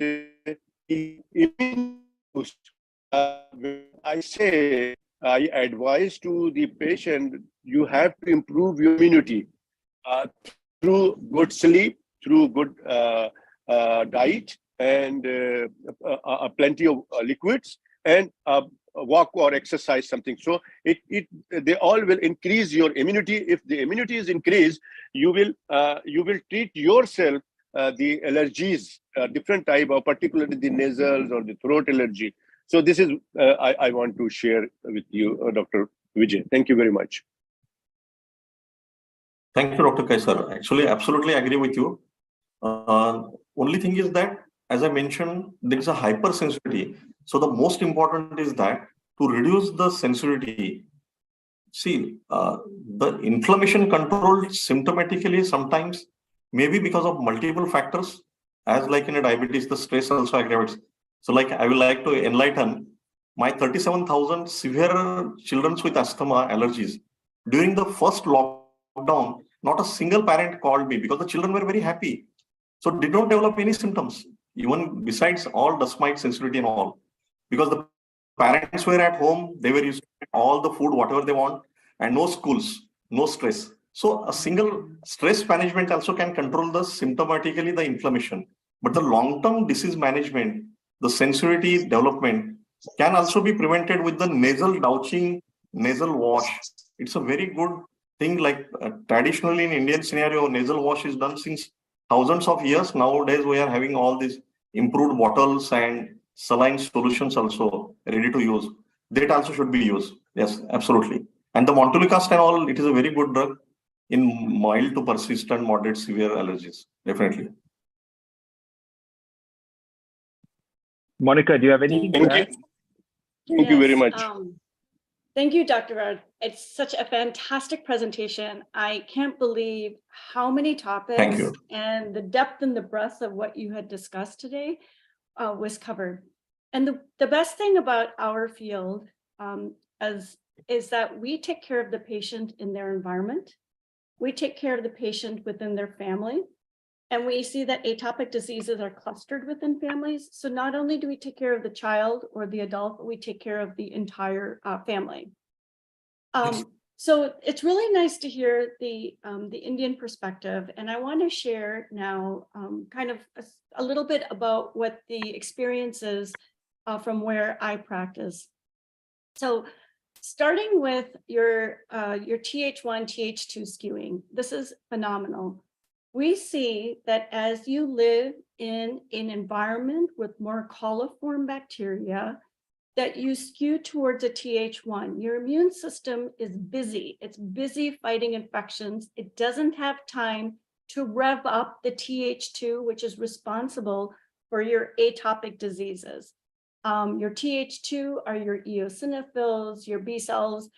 I say, I advise to the patient, you have to improve your immunity through good sleep, through good diet, and plenty of liquids, and walk or exercise something. So they all will increase your immunity. If the immunity is increased, you will treat yourself the allergies, different type of, particularly the nasals or the throat allergy. So this is I want to share with you, Dr. Vijay. Thank you very much. Thank you, Dr. Kaisar. Actually, absolutely agree with you. Only thing is that, as I mentioned, there is a hypersensitivity. So the most important is that to reduce the sensitivity, see, the inflammation control symptomatically sometimes maybe because of multiple factors, as like in a diabetes, the stress also aggravates. So like I would like to enlighten my 37,000 severe children with asthma allergies. During the first lockdown, not a single parent called me because the children were very happy. So did not develop any symptoms, even besides all dust mite sensitivity and all, because the parents were at home, they were using all the food, whatever they want, and no schools, no stress. So a single stress management also can control the symptomatically the inflammation. But the long-term disease management, the sensitivity development can also be prevented with the nasal douching, nasal wash. It's a very good thing. Like traditionally in Indian scenario, nasal wash is done since thousands of years. Nowadays, we are having all these improved bottles and saline solutions also ready to use. That also should be used. Yes, absolutely. And the montelukast and all, it is a very good drug in mild to persistent, moderate, severe allergies. Definitely. Monica, do you have anything to Thank add? you. Thank you very Yes, much. Thank you, Dr. Rad. It's such a fantastic presentation. I can't believe how many topics Thank you. and the depth and the breadth of what you had discussed today was covered. And the best thing about our field is that we take care of the patient in their environment. We take care of the patient within their family. And we see that atopic diseases are clustered within families. So not only do we take care of the child or the adult, but we take care of the entire family. So it's really nice to hear the Indian perspective. And I want to share now kind of a little bit about what the experience is from where I practice. So starting with your Th1, Th2 skewing, this is phenomenal. We see that as you live in an environment with more coliform bacteria, that you skew towards a Th1. Your immune system is busy. It's busy fighting infections. It doesn't have time to rev up the Th2, which is responsible for your atopic diseases. Your Th2 are your eosinophils, your B cells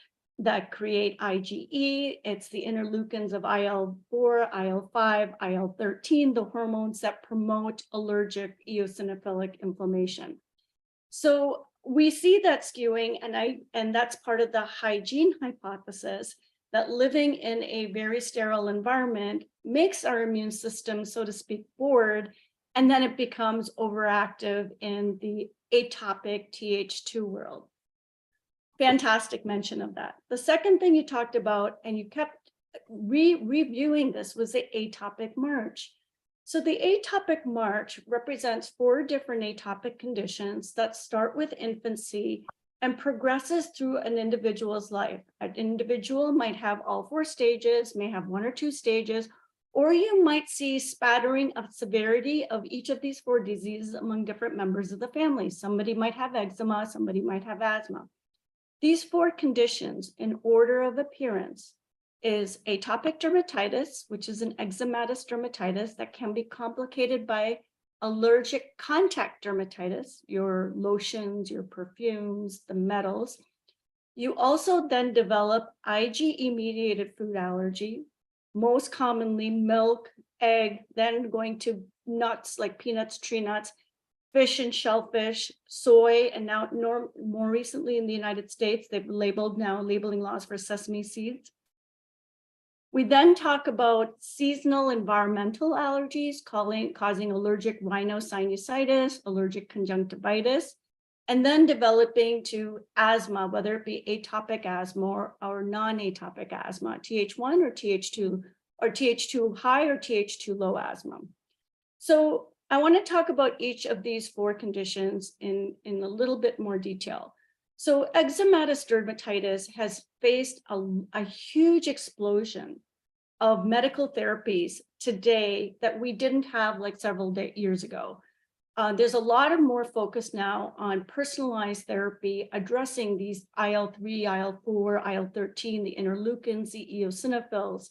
that create IgE. It's the interleukins of IL-4, IL-5, IL-13, the hormones that promote allergic eosinophilic inflammation. So we see that skewing, and that's part of the hygiene hypothesis, that living in a very sterile environment makes our immune system, so to speak, bored, and then it becomes overactive in the atopic Th2 world. Fantastic mention of that. The second thing you talked about, and you kept reviewing this, was the atopic march. So the atopic march represents 4 different atopic conditions that start with infancy and progresses through an individual's life. An individual might have all 4 stages, may have 1 or 2 stages, or you might see spattering of severity of each of these 4 diseases among different members of the family. Somebody might have eczema, somebody might have asthma. These 4 conditions in order of appearance is atopic dermatitis, which is an eczematous dermatitis that can be complicated by allergic contact dermatitis, your lotions, your perfumes, the metals. You also then develop IgE-mediated food allergy, most commonly milk, egg, then going to nuts like peanuts, tree nuts, fish and shellfish, soy, and now more recently in the United States, they've labeling laws for sesame seeds. We then talk about seasonal environmental allergies causing allergic rhinosinusitis, allergic conjunctivitis, and then developing to asthma, whether it be atopic asthma or non-atopic asthma, Th1 or Th2, or Th2 high or Th2 low asthma. So I want to talk about each of these 4 conditions in a little bit more detail. So eczematous dermatitis has faced a huge explosion of medical therapies today that we didn't have like several years ago. There's a lot of more focus now on personalized therapy, addressing these IL-3, IL-4, IL-13, the interleukins, the eosinophils.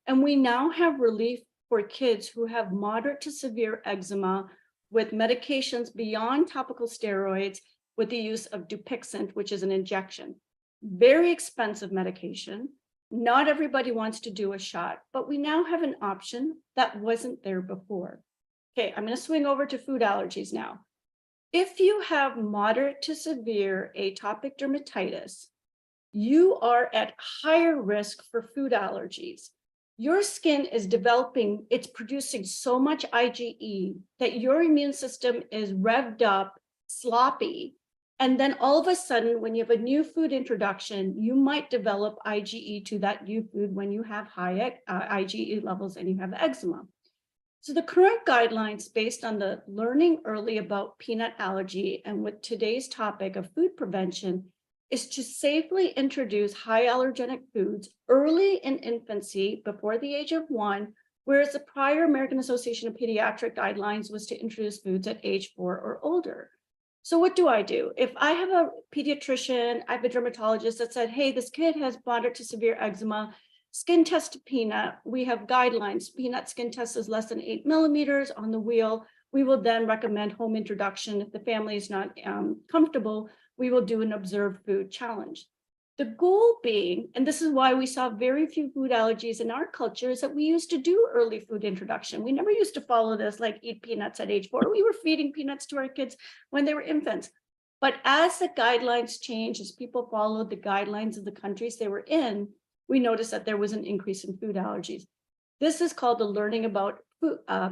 And we now have relief for kids who have moderate to severe eczema with medications beyond topical steroids with the use of Dupixent, which is an injection. Very expensive medication. Not everybody wants to do a shot, but we now have an option that wasn't there before. Okay, I'm going to swing over to food allergies now. If you have moderate to severe atopic dermatitis, you are at higher risk for food allergies. Your skin is developing, it's producing so much IgE that your immune system is revved up, sloppy. And then all of a sudden, when you have a new food introduction, you might develop IgE to that new food when you have high IgE levels and you have eczema. So the current guidelines based on the learning early about peanut allergy and with today's topic of food prevention is to safely introduce high allergenic foods early in infancy before the age of 1, whereas the prior American Association of Pediatric guidelines was to introduce foods at age 4 or older. So what do? If I have a pediatrician, I have a dermatologist that said, hey, this kid has moderate to severe eczema, skin test to peanut, we have guidelines, peanut skin test is less than 8 millimeters on the wheel. We will then recommend home introduction. If the family is not comfortable, we will do an observed food challenge. The goal being, and this is why we saw very few food allergies in our culture, is that we used to do early food introduction. We never used to follow this like eat peanuts at age 4. We were feeding peanuts to our kids when they were infants. But as the guidelines changed, as people followed the guidelines of the countries they were in, we noticed that there was an increase in food allergies. This is called the Learning About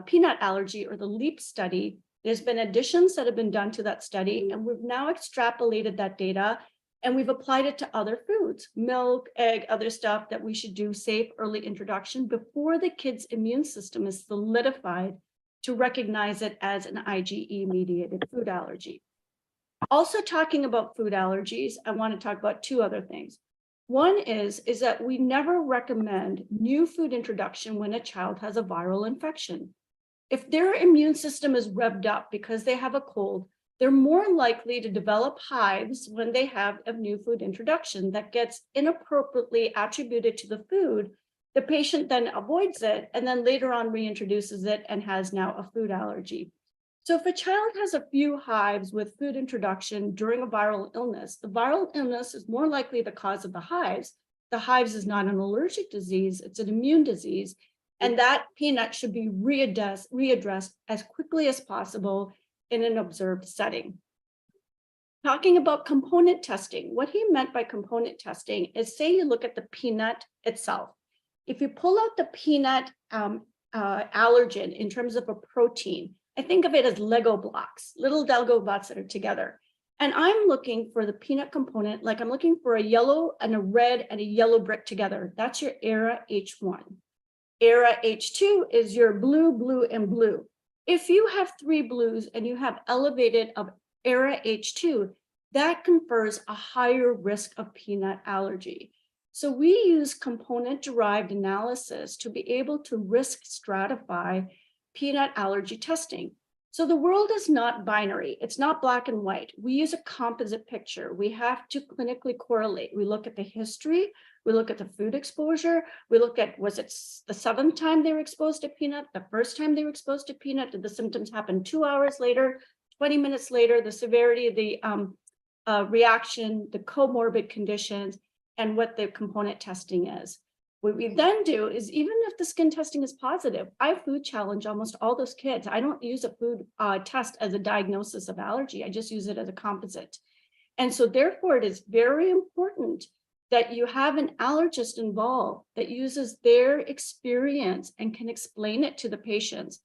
Peanut Allergy, or the LEAP study. There's been additions that have been done to that study, and we've now extrapolated that data and we've applied it to other foods, milk, egg, other stuff that we should do safe early introduction before the kid's immune system is solidified to recognize it as an IgE mediated food allergy. Also talking about food allergies, I want to talk about 2 other things. One is that we never recommend new food introduction when a child has a viral infection. If their immune system is revved up because they have a cold, they're more likely to develop hives when they have a new food introduction that gets inappropriately attributed to the food. The patient then avoids it and then later on reintroduces it and has now a food allergy. So if a child has a few hives with food introduction during a viral illness, the viral illness is more likely the cause of the hives. The hives is not an allergic disease, it's an immune disease. And that peanut should be readdressed as quickly as possible in an observed setting. Talking about component testing, what he meant by component testing is, say you look at the peanut itself. If you pull out the peanut allergen in terms of a protein, I think of it as Lego blocks, little Lego blocks that are together. And I'm looking for the peanut component, like I'm looking for a yellow and a red and a yellow brick together. That's your ERA H1. ERA H2 is your blue, blue, and blue. If you have 3 blues and you have elevated of ERA H2, that confers a higher risk of peanut allergy. So we use component-derived analysis to be able to risk stratify peanut allergy testing. So the world is not binary. It's not black and white. We use a composite picture. We have to clinically correlate. We look at the history. We look at the food exposure. We look at, was it the 7th time they were exposed to peanut, the 1st time they were exposed to peanut? Did the symptoms happen 2 hours later, 20 minutes later, the severity of the reaction, the comorbid conditions, and what the component testing is. What we then do is, even if the skin testing is positive, I food challenge almost all those kids. I don't use a food test as a diagnosis of allergy. I just use it as a composite. And so therefore, it is very important that you have an allergist involved that uses their experience and can explain it to the patients.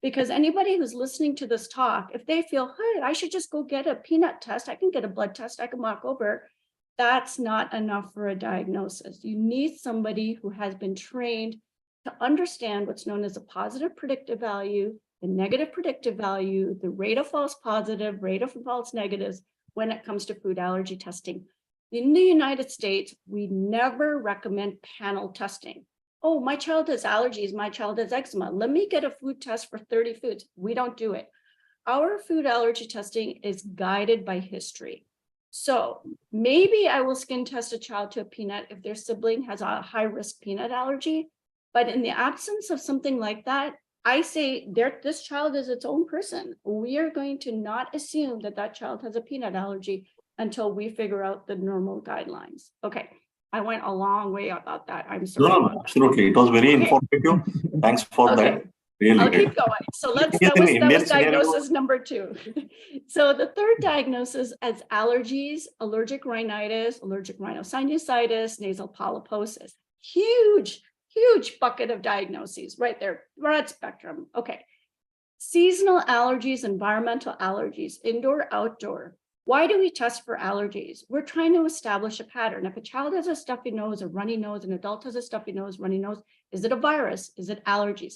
Because anybody who's listening to this talk, if they feel, hey, I should just go get a peanut test, I can get a blood test, I can walk over, that's not enough for a diagnosis. You need somebody who has been trained to understand what's known as a positive predictive value, the negative predictive value, the rate of false positive, rate of false negatives when it comes to food allergy testing. In the United States, we never recommend panel testing. Oh, my child has allergies, my child has eczema. Let me get a food test for 30 foods. We don't do it. Our food allergy testing is guided by history. So maybe I will skin test a child to a peanut if their sibling has a high risk peanut allergy, But in the absence of something like that, I say this child is its own person. We are going to not assume that that child has a peanut allergy until we figure out the normal guidelines. Okay, I went a long way about that. I'm sorry. No, absolutely. It was very informative. Thanks for that. Really I'll great. keep going. So that In was Indian scenario- diagnosis number 2. So the third diagnosis as allergies, allergic rhinitis, allergic rhinosinusitis, nasal polyposis. Huge bucket of diagnoses right there, broad spectrum. Okay. Seasonal allergies, environmental allergies, indoor, outdoor. Why do we test for allergies? We're trying to establish a pattern. If a child has a stuffy nose, a runny nose, an adult has a stuffy nose, runny nose, is it a virus? Is it allergies?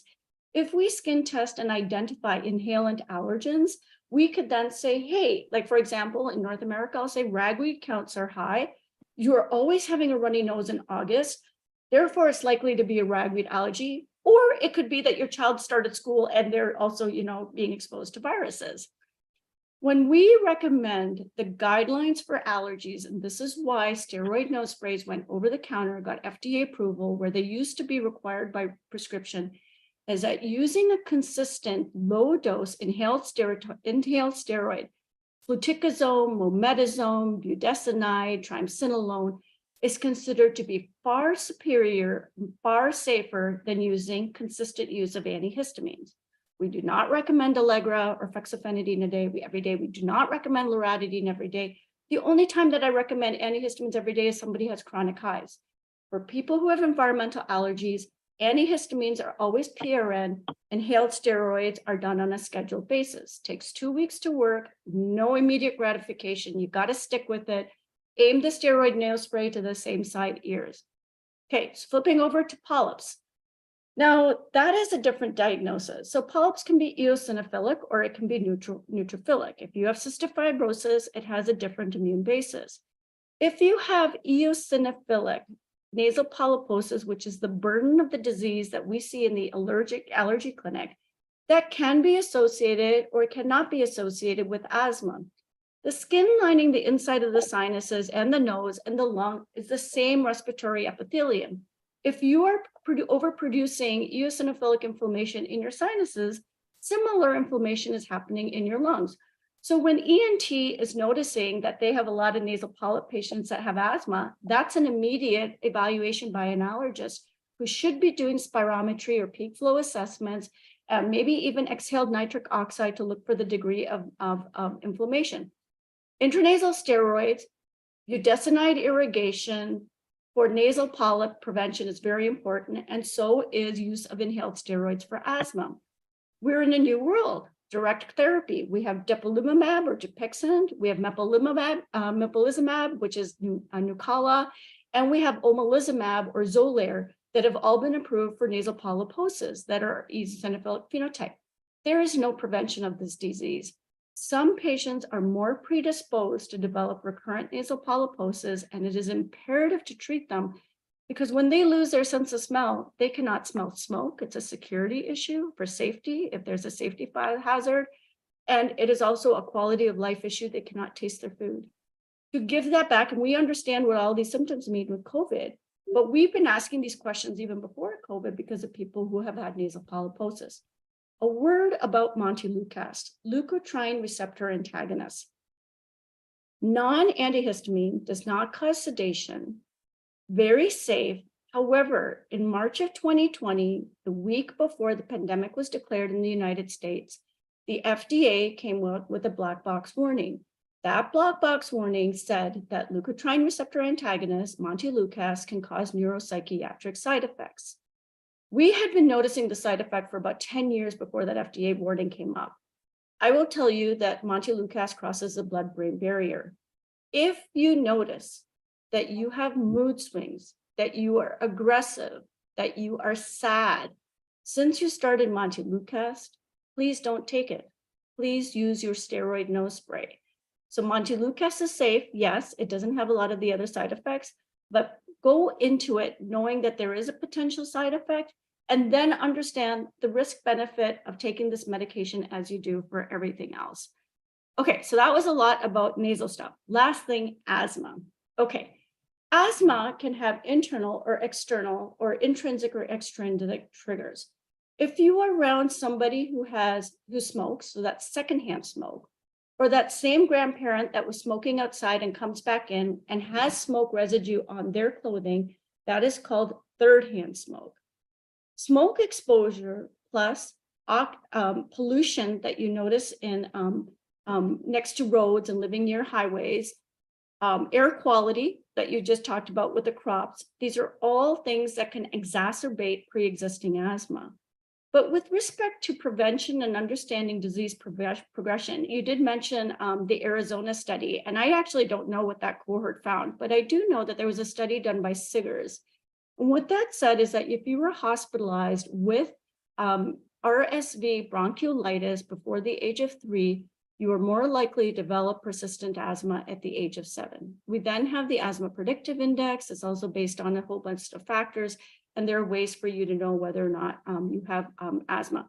If we skin test and identify inhalant allergens, we could then say, hey, like for example, in North America, I'll say ragweed counts are high. You're always having a runny nose in August. Therefore, it's likely to be a ragweed allergy. Or it could be that your child started school and they're also, being exposed to viruses. When we recommend the guidelines for allergies, and this is why steroid nose sprays went over the counter, got FDA approval, where they used to be required by prescription, is that using a consistent low dose inhaled steroid, fluticasone, mometasone, budesonide, triamcinolone, is considered to be far superior, far safer than using consistent use of antihistamines. We do not recommend Allegra or fexofenadine every day. We do not recommend loratadine every day. The only time that I recommend antihistamines every day is somebody has chronic hives. For people who have environmental allergies, antihistamines are always PRN. Inhaled steroids are done on a scheduled basis. Takes 2 weeks to work, no immediate gratification. You got to stick with it. Aim the steroid nail spray to the same side ears. Okay, so flipping over to polyps. Now, that is a different diagnosis. So polyps can be eosinophilic or it can be neutrophilic. If you have cystic fibrosis, it has a different immune basis. If you have eosinophilic nasal polyposis, which is the burden of the disease that we see in the allergy clinic, that can be associated or cannot be associated with asthma. The skin lining the inside of the sinuses and the nose and the lung is the same respiratory epithelium. If you are overproducing eosinophilic inflammation in your sinuses, similar inflammation is happening in your lungs. So when ENT is noticing that they have a lot of nasal polyp patients that have asthma, that's an immediate evaluation by an allergist who should be doing spirometry or peak flow assessments, maybe even exhaled nitric oxide to look for the degree of inflammation. Intranasal steroids, budesonide irrigation for nasal polyp prevention is very important, and so is use of inhaled steroids for asthma. We're in a new world, direct therapy. We have depemokimab or Dupixent, we have mepolizumab, which is Nucala, and we have omalizumab or Xolair that have all been approved for nasal polyposis that are eosinophilic phenotype. There is no prevention of this disease. Some patients are more predisposed to develop recurrent nasal polyposis, and it is imperative to treat them because when they lose their sense of smell, they cannot smell smoke. It's a security issue for safety if there's a safety hazard, and it is also a quality of life issue. They cannot taste their food. To give that back, and we understand what all these symptoms mean with COVID, but we've been asking these questions even before COVID because of people who have had nasal polyposis. A word about montelukast, leukotriene receptor antagonist. Non-antihistamine does not cause sedation, very safe. However, in March of 2020, the week before the pandemic was declared in the United States, the FDA came out with a black box warning. That black box warning said that leukotriene receptor antagonist, montelukast, can cause neuropsychiatric side effects. We had been noticing the side effect for about 10 years before that FDA warning came up. I will tell you that montelukast crosses the blood-brain barrier. If you notice that you have mood swings, that you are aggressive, that you are sad, since you started montelukast, please don't take it. Please use your steroid nose spray. So montelukast is safe. Yes, it doesn't have a lot of the other side effects, but go into it knowing that there is a potential side effect, and then understand the risk benefit of taking this medication as you do for everything else. Okay, so that was a lot about nasal stuff. Last thing, asthma. Okay, Asthma can have internal or external or intrinsic or extrinsic triggers. If you are around somebody who smokes, so that's secondhand smoke, or that same grandparent that was smoking outside and comes back in and has smoke residue on their clothing, that is called third-hand smoke. Smoke exposure plus pollution that you notice in next to roads and living near highways, air quality that you just talked about with the crops, these are all things that can exacerbate pre-existing asthma. But with respect to prevention and understanding disease progression, you did mention the Arizona study, and I actually don't know what that cohort found, but I do know that there was a study done by Siggers. And what that said is that if you were hospitalized with RSV bronchiolitis before the age of 3, you are more likely to develop persistent asthma at the age of 7. We then have the asthma predictive index. It's also based on a whole bunch of factors, and there are ways for you to know whether or not you have asthma.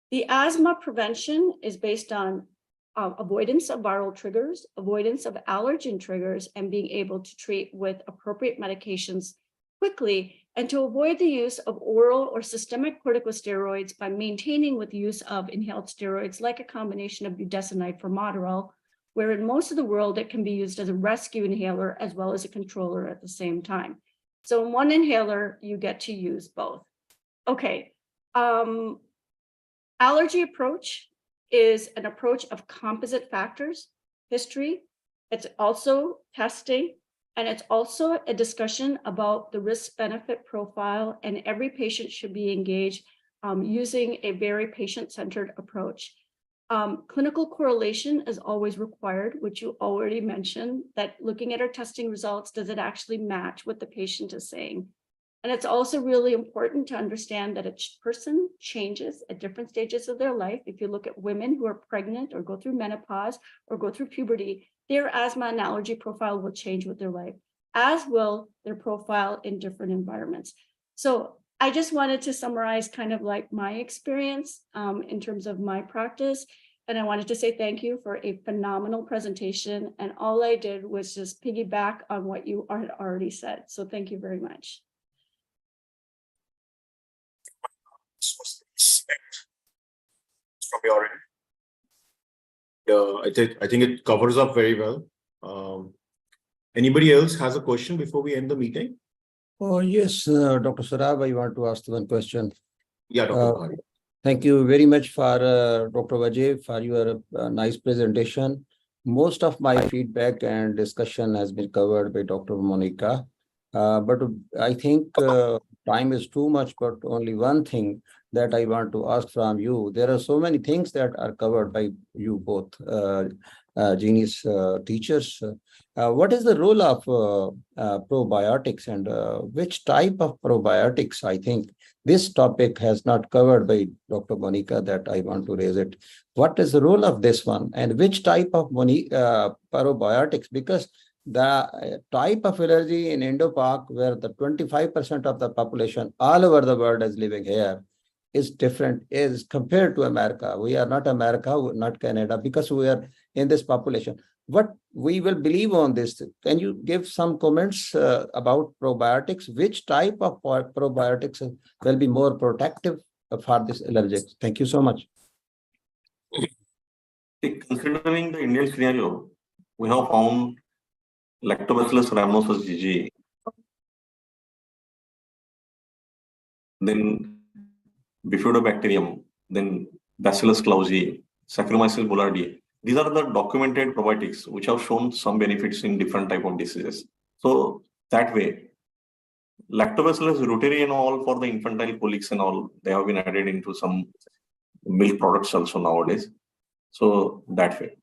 The asthma prevention is based on avoidance of viral triggers, avoidance of allergen triggers, and being able to treat with appropriate medications quickly, and to avoid the use of oral or systemic corticosteroids by maintaining with the use of inhaled steroids like a combination of budesonide formoterol, where in most of the world it can be used as a rescue inhaler as well as a controller at the same time. So in one inhaler, you get to use both. Okay, allergy approach is an approach of composite factors, history. It's also testing, and it's also a discussion about the risk-benefit profile, and every patient should be engaged using a very patient-centered approach. Clinical correlation is always required, which you already mentioned, that looking at our testing results, does it actually match what the patient is saying? And it's also really important to understand that each person changes at different stages of their life. If you look at women who are pregnant or go through menopause or go through puberty, their asthma and allergy profile will change with their life, as will their profile in different environments. So I just wanted to summarize kind of like my experience in terms of my practice. And I wanted to say thank you for a phenomenal presentation. And all I did was just piggyback on what you had already said. So thank you very much. From your end. I think it covers up very well. Anybody else has a question before we end the meeting? Oh, yes, Dr. Sarab, I want to ask one question. Yeah, Dr. Bhari. Thank you very much for Dr. Vijay for your nice presentation. Most of my feedback and discussion has been covered by Dr. Monica. But I think time is too much, but only one thing that I want to ask from you. There are so many things that are covered by you both, genius teachers. What is the role of probiotics, and which type of probiotics? I think this topic has not covered by Dr. Monica, that I want to raise it. What is the role of this one, and which type of probiotics? Because the type of allergy in Indo-Pak, where the 25% of the population all over the world is living here, is different is compared to America. We are not America, not Canada, because we are in this population. What we will believe on this? Can you give some comments about probiotics? Which type of probiotics will be more protective for this allergic? Thank you so much. Considering the Indian scenario, we have found Lactobacillus rhamnosus GG, then Bifidobacterium, then Bacillus clausii, Saccharomyces boulardii. These are the documented probiotics which have shown some benefits in different type of diseases. So that way, Lactobacillus reuteri and all for the infantile colics and all, they have been added into some milk products also nowadays. So that way.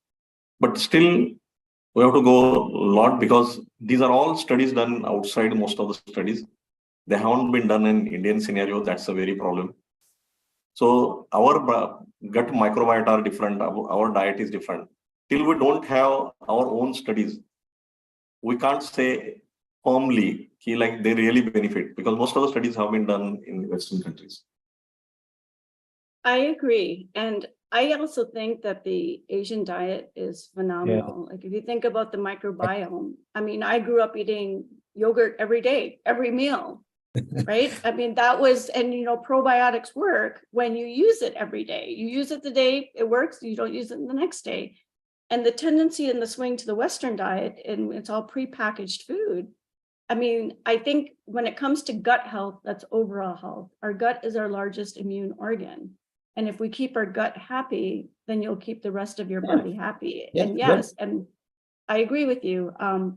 But still, we have to go a lot, because these are all studies done outside. Most of the studies, they haven't been done in Indian scenario. That's a very problem. So our gut microbiota are different. Our diet is different. Till we don't have our own studies, we can't say firmly like they really benefit, because most of the studies have been done in Western countries. I agree. And I also think that the Asian diet is phenomenal. Like if you think about the microbiome, I mean, I grew up eating yogurt every day, every meal, right? I mean, that was, and probiotics work when you use it every day. You use it the day it works, you don't use it the next day. And the tendency in the swing to the Western diet, and it's all prepackaged food. I mean, I think when it comes to gut health, that's overall health. Our gut is our largest immune organ. And if we keep our gut happy, then you'll keep the rest of your body happy. Yeah, And good. yes, and I agree with you.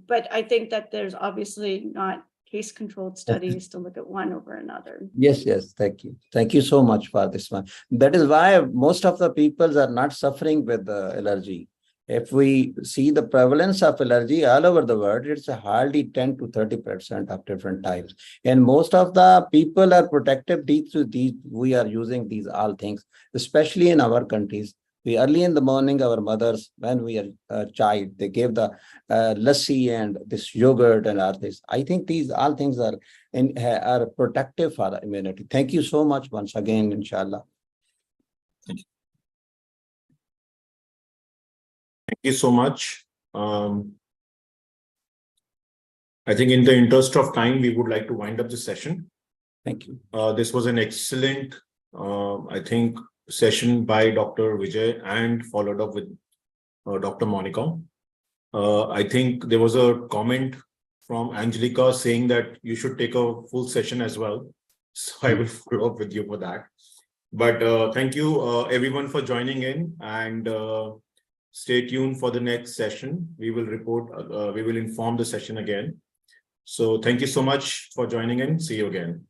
But I think that there's obviously not case-controlled studies to look at one over another. Yes, yes. Thank you. Thank you so much for this one. That is why most of the people are not suffering with allergy. If we see the prevalence of allergy all over the world, it's hardly 10 to 30% of different types. And most of the people are protective these. We are using these all things, especially in our countries. We early in the morning, our mothers, when we are a child, they gave the lassi and this yogurt and all this. I think these all things are protective for the immunity. Thank you so much once again, inshallah. Thank you so much. I think in the interest of time, we would like to wind up the session. Thank you. This was an excellent, I think, session by Dr. Vijay and followed up with Dr. Monica. I think there was a comment from Angelica saying that you should take a full session as well. So I will follow up with you for that. But thank you everyone for joining in, and stay tuned for the next session. We will report, we will inform the session again. So thank you so much for joining in. See you again.